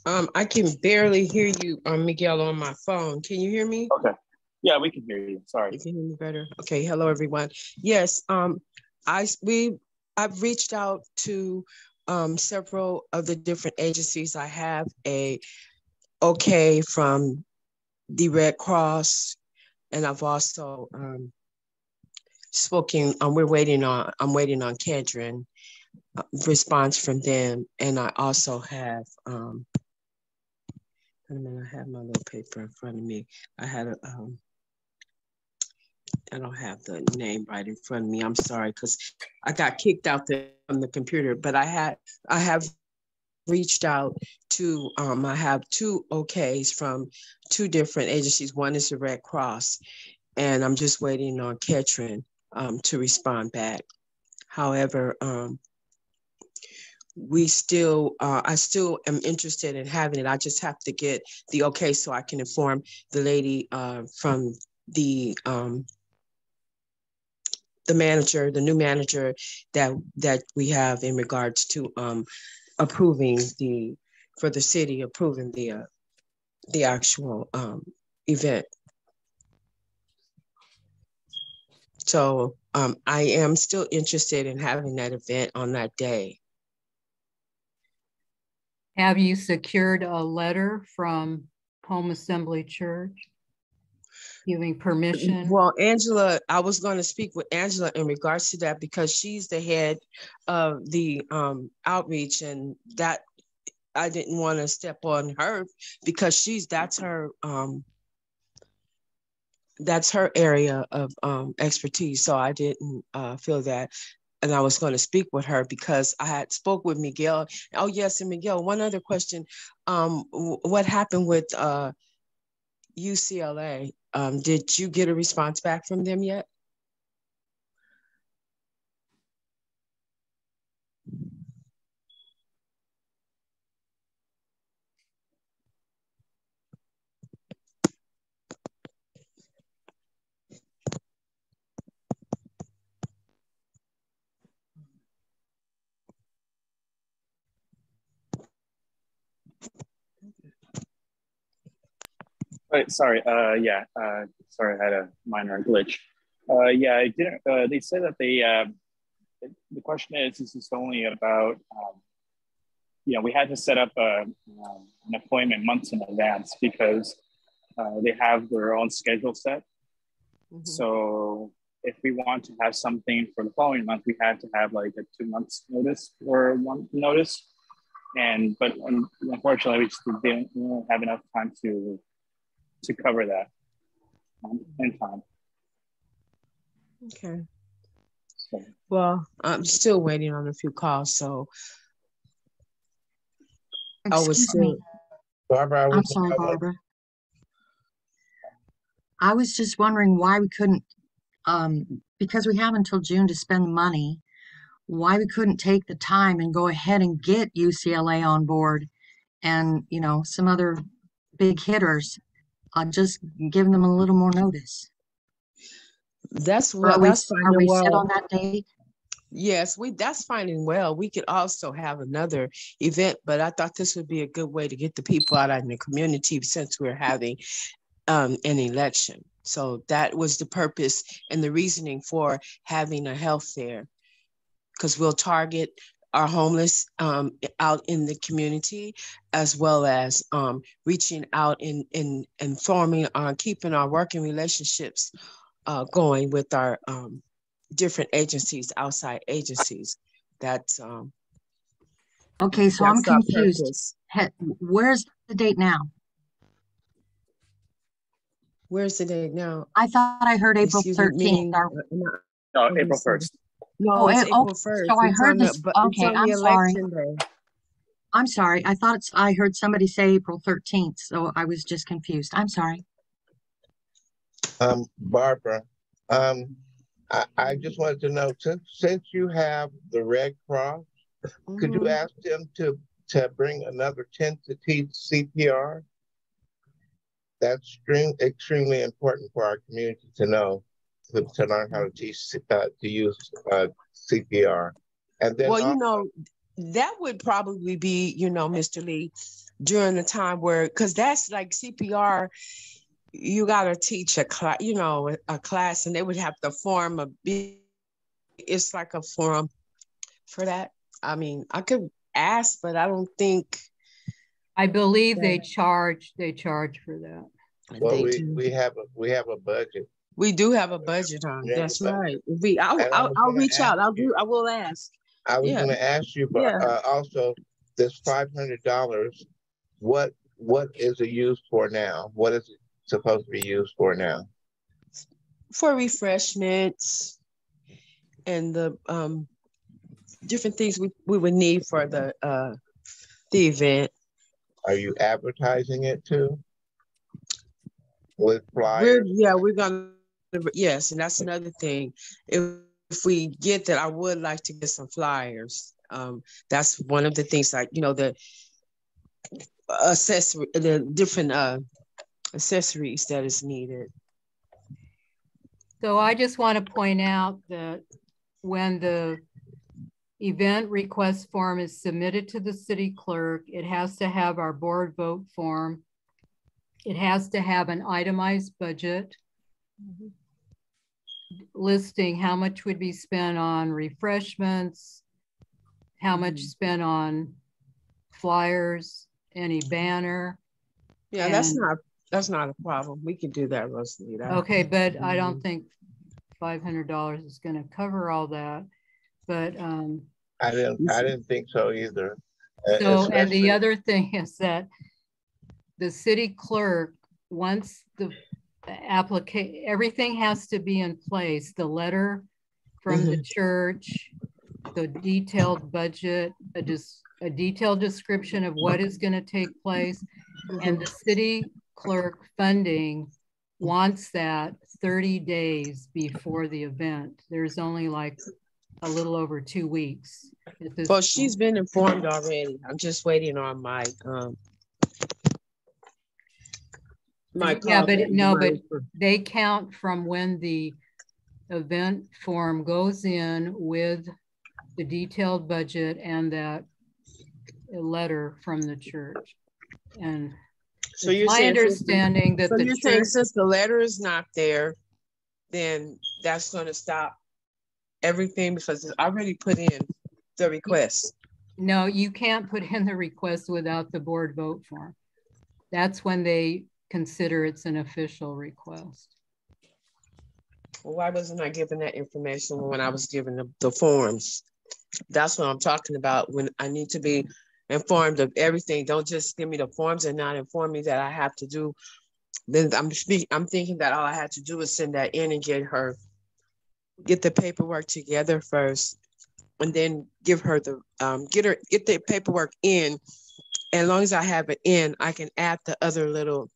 I can barely hear you, Miguel, on my phone. Can you hear me? Okay. Yeah, we can hear you. Sorry. You can hear me better. Okay. Hello, everyone. Yes. I've reached out to several of the different agencies. I have a okay from the Red Cross, and I've also spoken. I'm waiting on Kedron response from them, and I also have. I have my little paper in front of me. I had a. I don't have the name right in front of me. I'm sorry, because I got kicked out from the computer. But I have reached out to. I have 2 okays from 2 different agencies. One is the Red Cross, and I'm just waiting on Ketron to respond back. However, I still am interested in having it. I just have to get the okay so I can inform the lady from the manager, the new manager that we have in regards to approving for the city approving the actual event. So I am still interested in having that event on that day. Have you secured a letter from Home Assembly Church giving permission? Well, Angela, I was going to speak with Angela in regards to that because she's the head of the outreach, and that I didn't want to step on her because that's her area of expertise. So I didn't feel that. And I was going to speak with her because I had spoke with Miguel. Oh, yes. And Miguel, one other question. What happened with UCLA? Did you get a response back from them yet? Wait, sorry. Sorry, I had a minor glitch. Yeah, I didn't. They said that the question is this only about, we had to set up an appointment months in advance because they have their own schedule set. Mm-hmm. So if we want to have something for the following month, we had to have like a 2 months notice or 1 notice. But unfortunately, we just didn't have enough time to cover that in time. Okay. So. Well, I'm still waiting on a few calls, so Excuse me. Barbara, I'm sorry, Barbara. I was just wondering why we couldn't, because we have until June to spend the money, why we couldn't take the time and go ahead and get UCLA on board and, some other big hitters. Just giving them a little more notice. That's what are we set on that date? Yes, that's fine and well. We could also have another event, but I thought this would be a good way to get the people out in the community since we're having an election. So that was the purpose and the reasoning for having a health fair, because we'll target our homeless out in the community, as well as reaching out and informing on keeping our working relationships going with our different agencies, outside agencies. That's okay. So I'm confused. Where's the date now? Where's the date now? I thought I heard April 13th. No, April 1st. No, it's April 1st. So I heard this. Okay, I'm sorry. I'm sorry. I heard somebody say April 13th, so I was just confused. I'm sorry. Barbara, I just wanted to know, since you have the Red Cross, could you ask them to bring another tent to teach CPR? That's extremely important for our community to know, to learn how to teach to use CPR. And then well, that would probably be, Mr. Lee, during the time where, because that's like CPR, you got to teach a class, a class, and they would have to form it's like a forum for that. I mean, I could ask, but I don't think. I believe they charge for that. Well, we have a budget. We do have a budget on. That's right. I'll reach out. I will ask. I was going to ask you, but also this $500. What is it used for now? What is it supposed to be used for now? For refreshments and the different things we would need for the event. Are you advertising it too? With flyers? We're gonna. Yes, and that's another thing. If we get that, I would like to get some flyers. That's one of the things, like the different accessories that is needed. So I just want to point out that when the event request form is submitted to the city clerk, it has to have our board vote form. It has to have an itemized budget. listing how much would be spent on refreshments, how much spent on flyers, any banner. Yeah, that's not a problem. We can do that, Rosalie. Okay, but I don't think $500 is going to cover all that. But I didn't think so either. So, and the other thing is that the city clerk, once the application, everything has to be in place. The letter from the church, the detailed budget, a detailed description of what is going to take place, and the city clerk funding wants that 30 days before the event. There's only like a little over 2 weeks. Well, she's been informed already. I'm just waiting on my yeah, but no, but they count from when the event form goes in with the detailed budget and that letter from the church. And so you're my understanding that so you're saying since the letter is not there, then that's going to stop everything because it's already put in the request. No, you can't put in the request without the board vote form. That's when they consider it's an official request. Well, why wasn't I given that information when I was given the forms? That's what I'm talking about, when I need to be informed of everything. Don't just give me the forms and not inform me that I have to do. Then I'm thinking that all I had to do is send that in and get the paperwork together first, and then give her the get the paperwork in. And as long as I have it in, I can add the other little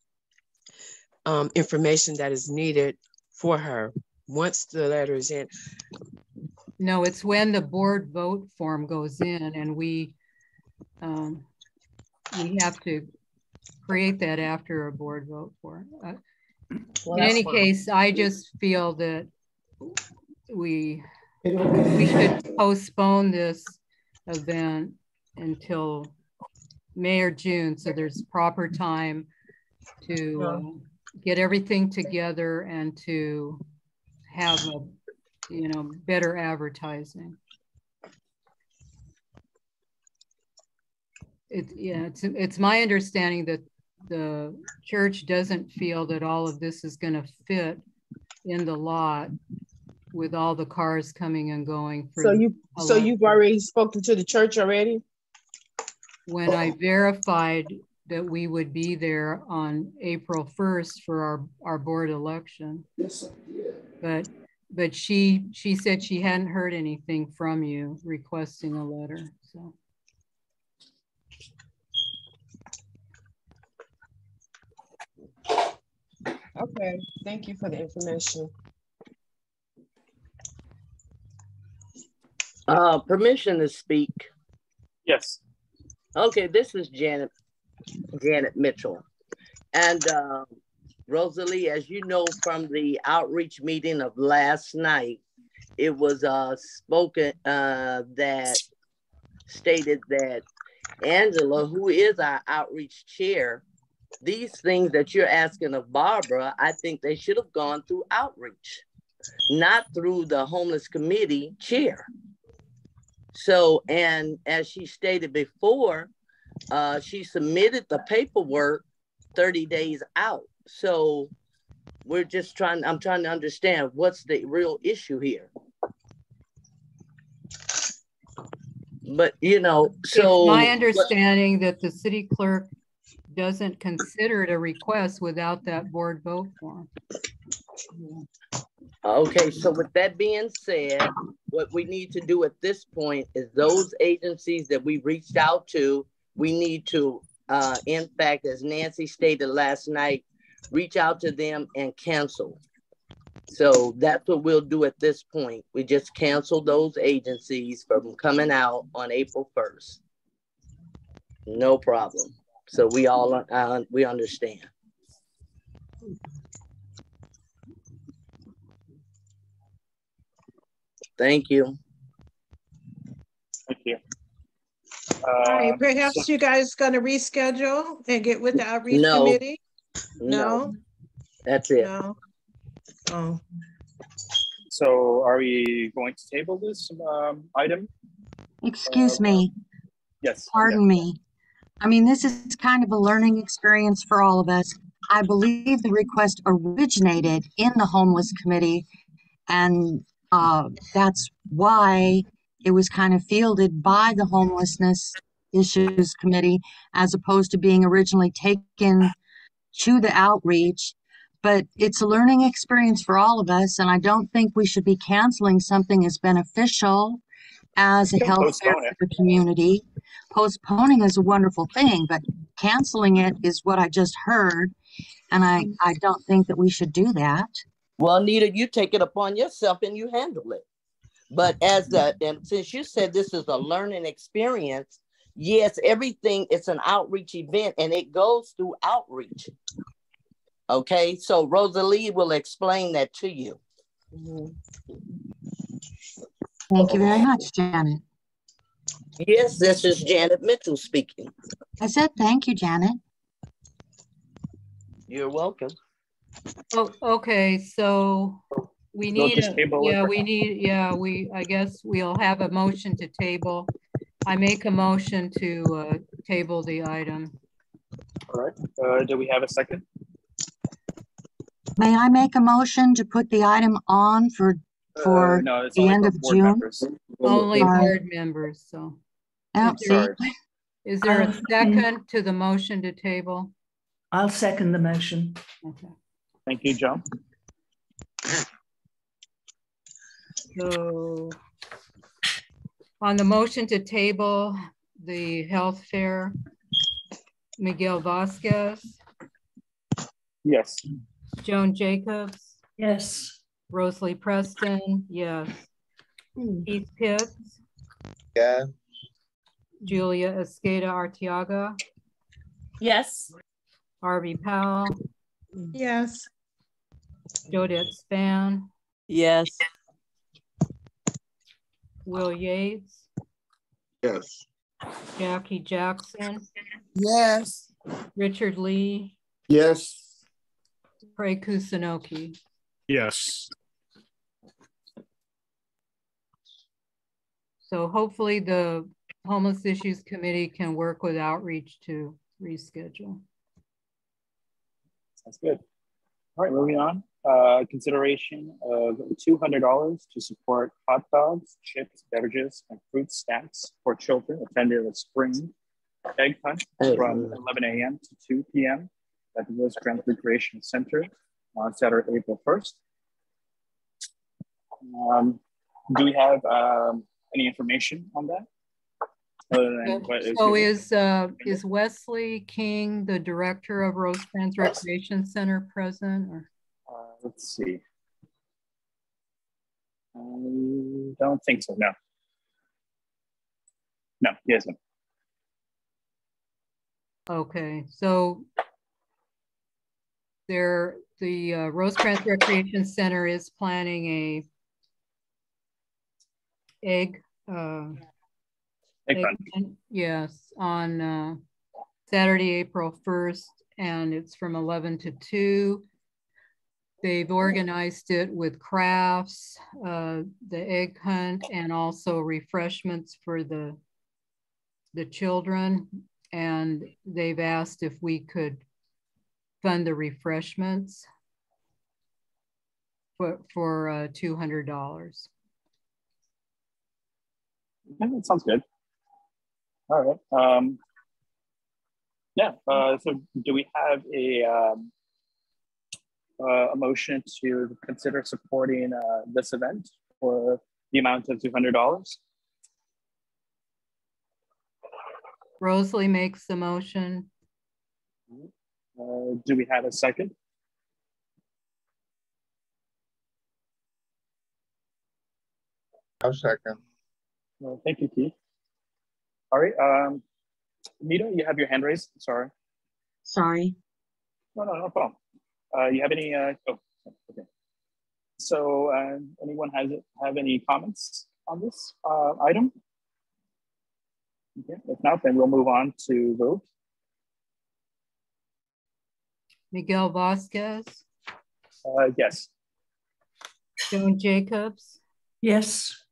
information that is needed for her once the letter is in. No, it's when the board vote form goes in, and we have to create that after a board vote form. Well, in any case, I just feel that we should postpone this event until May or June, so there's proper time to get everything together and to have a better advertising. It's my understanding that the church doesn't feel that all of this is going to fit in the lot with all the cars coming and going. So you've already spoken to the church already? When I verified that we would be there on April 1st for our board election. Yes, I did. But she said she hadn't heard anything from you requesting a letter. So. Okay, thank you for the information. Permission to speak. Yes. Okay, this is Janet Mitchell. And Rosalie, as you know from the outreach meeting of last night, it was spoken that stated that Angela, who is our outreach chair, these things that you're asking of Barbara, I think they should have gone through outreach, not through the homeless committee chair. So, and as she stated before, she submitted the paperwork 30 days out. So I'm trying to understand what's the real issue here. But, so. It's my understanding that the city clerk doesn't consider it a request without that board vote form. Okay, so with that being said, what we need to do at this point is those agencies that we reached out to, we need to, in fact, as Nancy stated last night, reach out to them and cancel. So that's what we'll do at this point. We just cancel those agencies from coming out on April 1st. No problem. So we all, we understand. Thank you. Thank you. All right, perhaps you guys gonna reschedule and get with the outreach committee? No. That's it. No. Oh. So are we going to table this item? Excuse me. Yes. Pardon me. I mean, this is kind of a learning experience for all of us. I believe the request originated in the Homeless Committee, and that's why it was kind of fielded by the Homelessness Issues Committee, as opposed to being originally taken to the outreach. But it's a learning experience for all of us, and I don't think we should be canceling something as beneficial as a health fair for the community. Postponing is a wonderful thing, but canceling it is what I just heard, and I don't think that we should do that. Well, Anita, you take it upon yourself and you handle it. But and since you said this is a learning experience, yes, everything, it's an outreach event and it goes through outreach. Okay, so Rosalie will explain that to you. Thank you very much, Janet. Yes, this is Janet Mitchell speaking. I said thank you, Janet. You're welcome. Oh, okay, so we need I guess we'll have a motion to table. I make a motion to table the item. All right, do we have a second? May I make a motion to put the item on for no, the end of June? Members. Only board members, so. Is there a second to the motion to table? I'll second the motion. Okay. Thank you, John. So on the motion to table the health fair, Miguel Vasquez. Yes. Joan Jacobs. Yes. Rosalie Preston. Yes. Keith Pitts. Yeah. Julia Esqueda Arteaga. Yes. Harvey Powell. Yes. Jodette Span. Yes. Will Yates. Yes. Jackie Jackson. Yes. Richard Lee. Yes. Craig Kusunoki. Yes. So hopefully the Homeless Issues Committee can work with outreach to reschedule. That's good. All right, moving on. Consideration of $200 to support hot dogs, chips, beverages, and fruit snacks for children attending the spring egg hunt from 11 a.m. to 2 p.m. at the Rosecrans Recreation Center on Saturday, April 1st. Do we have any information on that? So is Wesley King, the director of Rosecrans Recreation Center, present? Or? Let's see. I don't think so, no. No, he isn't. Okay, so the Rosecrans Recreation Center is planning a egg hunt. Yes, on Saturday, April 1st, and it's from 11 to 2. They've organized it with crafts, the egg hunt, and also refreshments for the children. And they've asked if we could fund the refreshments for $200. Yeah, that sounds good. All right. Yeah. So, do we have a motion to consider supporting this event for the amount of $200? Rosalie makes the motion. Do we have a second? I'll second. Thank you, Keith. All right. Nita, you have your hand raised. Sorry. Sorry. No problem. You have any? Oh, okay. So, anyone have any comments on this item? Okay. If not, then we'll move on to vote. Miguel Vasquez. Yes. Joan Jacobs. Yes.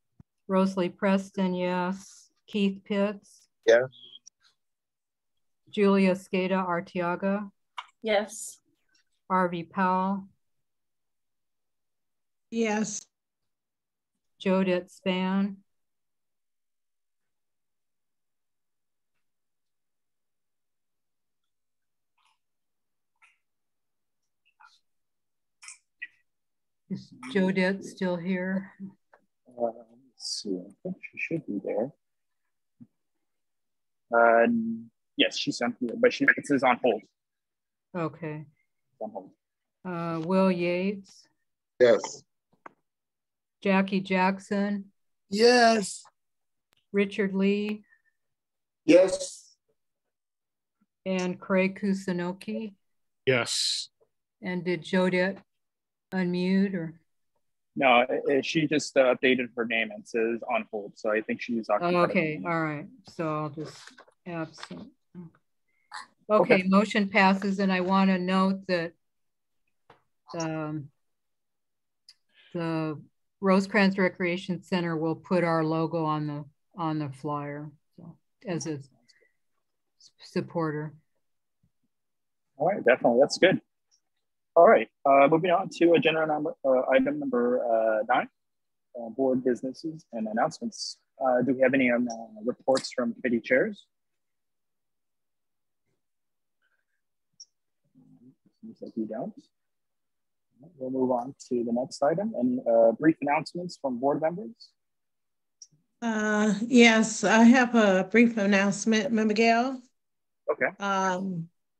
Rosalie Preston, yes. Keith Pitts. Yes. Julia Skeda Arteaga. Yes. Harvey Powell. Yes. Jodette Span. Is Jodette still here? Let's see. I think she should be there. Yes, she's on here, but it says on hold. Okay. On hold. Will Yates. Yes. Jackie Jackson. Yes. Richard Lee. Yes. And Craig Kusunoki. Yes. And did Jodette unmute or? No, she just updated her name and says on hold. So I think she's occupied. Okay, all right. So I'll just absent. Okay, motion passes, and I want to note that the Rosecrans Recreation Center will put our logo on the flyer, so as a supporter. All right, definitely, that's good. All right, moving on to agenda number item number 9, board businesses and announcements. Do we have any reports from committee chairs? Seems like we don't. We'll move on to the next item. Any brief announcements from board members? Yes, I have a brief announcement, Miguel. Okay.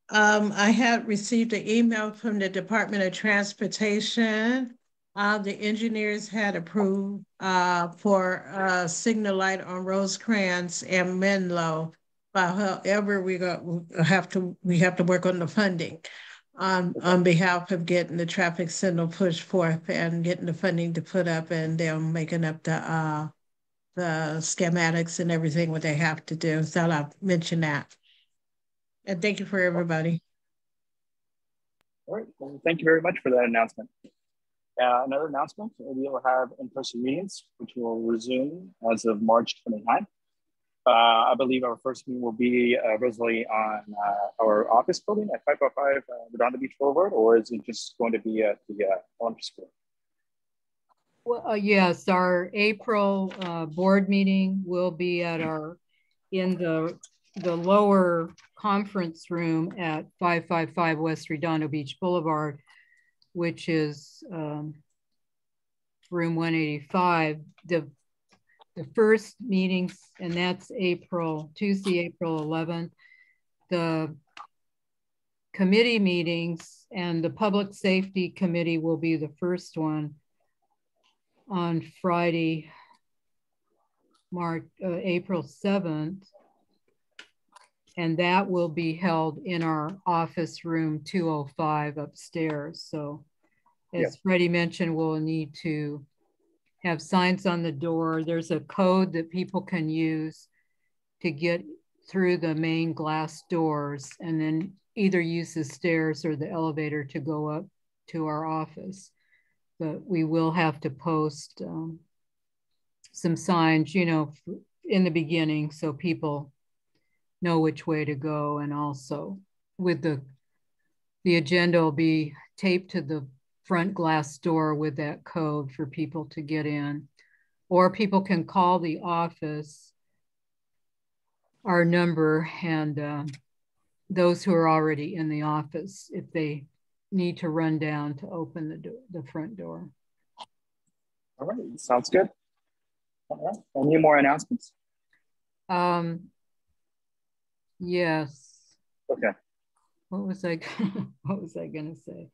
I had received an email from the Department of Transportation. The engineers had approved for a signal light on Rosecrans and Menlo. However, we have to work on the funding on behalf of getting the traffic signal pushed forth and getting the funding to put up, and them making up the schematics and everything what they have to do. So I'll mention that. And thank you for everybody. All right, well, thank you very much for that announcement. Another announcement, we will have in-person meetings, which will resume as of March 29th. I believe our first meeting will be Rosalie on our office building at 555 Redondo Beach Boulevard, or is it just going to be at the elementary school? Well, yes, our April board meeting will be at in the lower conference room at 555 West Redondo Beach Boulevard, which is room 185. The first meetings, and that's Tuesday, April 11th. The committee meetings and the Public Safety Committee will be the first one on Friday, April 7th. And that will be held in our office room 205 upstairs. So as Freddie mentioned, we'll need to have signs on the door. There's a code that people can use to get through the main glass doors, and then either use the stairs or the elevator to go up to our office. But we will have to post some signs, in the beginning, so people know which way to go. And also with the agenda will be taped to the front glass door with that code for people to get in, or people can call the office, our number, and those who are already in the office, if they need to run down to open the front door. All right, sounds good. All right, any more announcements? Yes. Okay. What was I gonna say?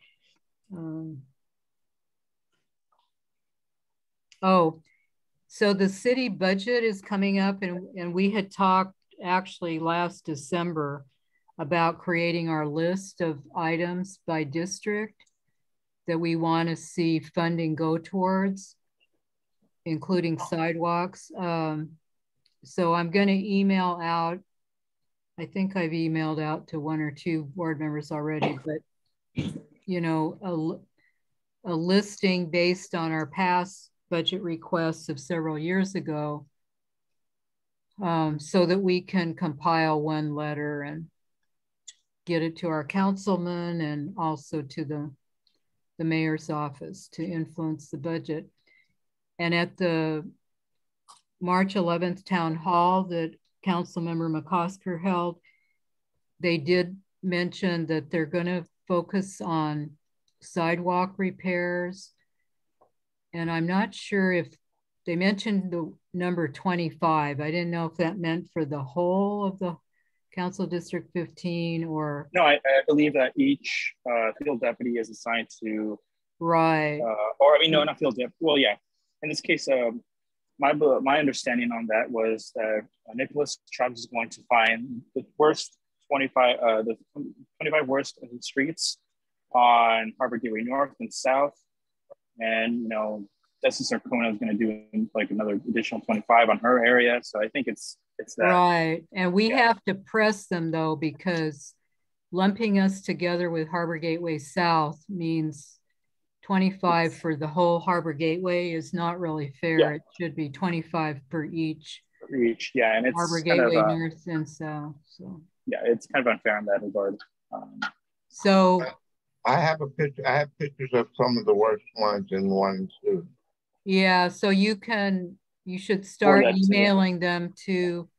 So the city budget is coming up, and we had talked actually last December about creating our list of items by district that we want to see funding go towards, including sidewalks. So I'm going to email out, I think I've emailed out to 1 or 2 board members already, but a a listing based on our past budget requests of several years ago, so that we can compile one letter and get it to our councilman and also to the mayor's office to influence the budget. And at the March 11th town hall that Councilmember McCosker held, they did mention that they're going to focus on sidewalk repairs. And I'm not sure if they mentioned the number 25. I didn't know if that meant for the whole of the Council District 15 or... No, I believe that each field deputy is assigned to... Right. Or I mean, no, not field deputy. Well, yeah. In this case, my understanding on that was that Nicholas Chavez is going to find the worst 25 worst streets on Harbor Gateway North and South, and Desi Sarcona is going to do like another additional 25 on her area. So I think it's that. Right, and we have to press them though, because lumping us together with Harbor Gateway South means 25 for the whole Harbor Gateway is not really fair. Yeah. It should be 25 per each. For each, yeah, and it's Harbor Gateway North and South. So yeah, it's kind of unfair in that regard. So I have a picture. I have pictures of some of the worst ones in 1 and 2. Yeah, so you should start emailing them to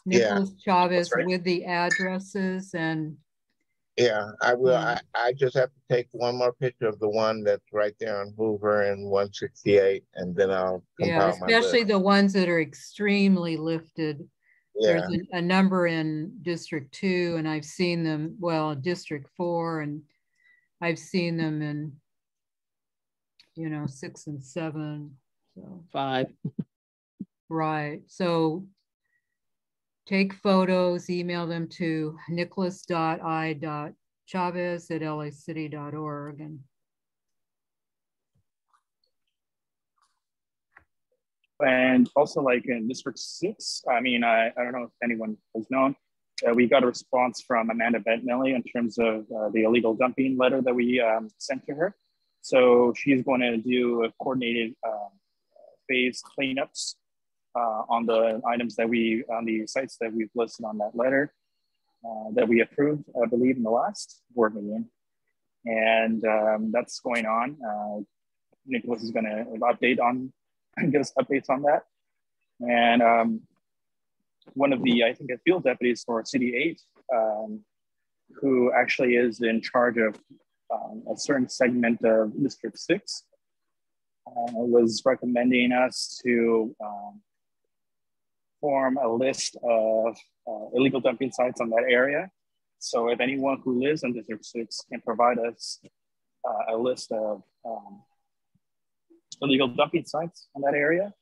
Nicholas Chavez with the addresses and. Yeah, I will. I just have to take one more picture of the one that's right there on Hoover and 168, and then I'll compile especially the ones that are extremely lifted. Yeah. There's a number in District 2, and I've seen them, well, District 4, and I've seen them in, 6 and 7. So 5. Right. So take photos, email them to nicholas.i.chavez@lacity.org. And also, like in District 6, I mean, I don't know if anyone has known, we got a response from Amanda Bentley in terms of the illegal dumping letter that we sent to her. So she's going to do a coordinated phased cleanups on the items that on the sites that we've listed on that letter that we approved, I believe, in the last board meeting. And that's going on. Nicholas is going to give us updates on that. And one of the, I think, field deputies for City 8, who actually is in charge of a certain segment of District 6, was recommending us to form a list of illegal dumping sites on that area. So if anyone who lives in District 6 can provide us a list of illegal dumping sites on that area,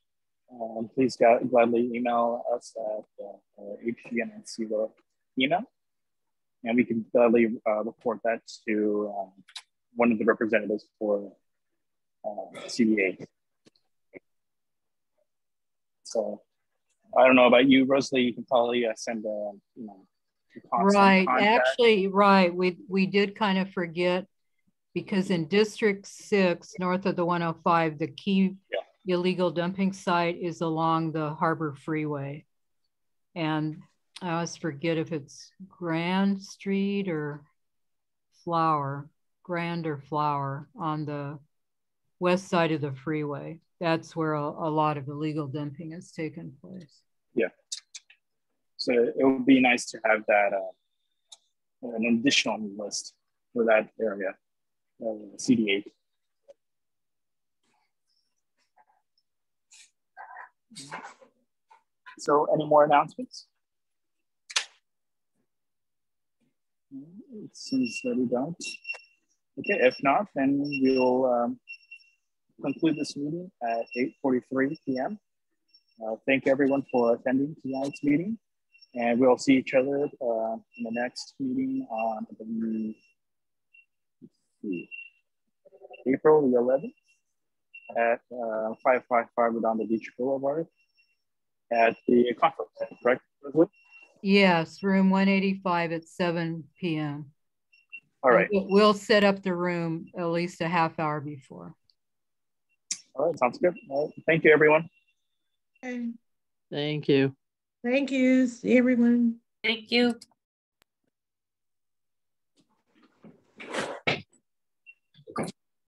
please gladly email us at HGNC email, and we can gladly report that to one of the representatives for CD8. So I don't know about you, Rosalie. You can probably send right. Actually, right. We did kind of forget, because in District 6, north of the 105, the key illegal dumping site is along the Harbor Freeway. And I always forget if it's Grand Street or Flower, Grand or Flower, on the west side of the freeway. That's where a lot of illegal dumping has taken place. Yeah. So it would be nice to have that an additional list for that area, CD8. So any more announcements? It seems that we don't. Okay, if not, then we'll conclude this meeting at 8:43 p.m. Thank everyone for attending tonight's meeting, and we'll see each other in the next meeting on April the 11th at 555 Redondo Beach Boulevard at the conference center, correct, Rosalie? Yes, room 185 at 7 p.m. All right. We'll set up the room at least a half hour before. All right, sounds good. All right. Thank you, everyone. Okay. Thank you. Thank you. See everyone. Thank you.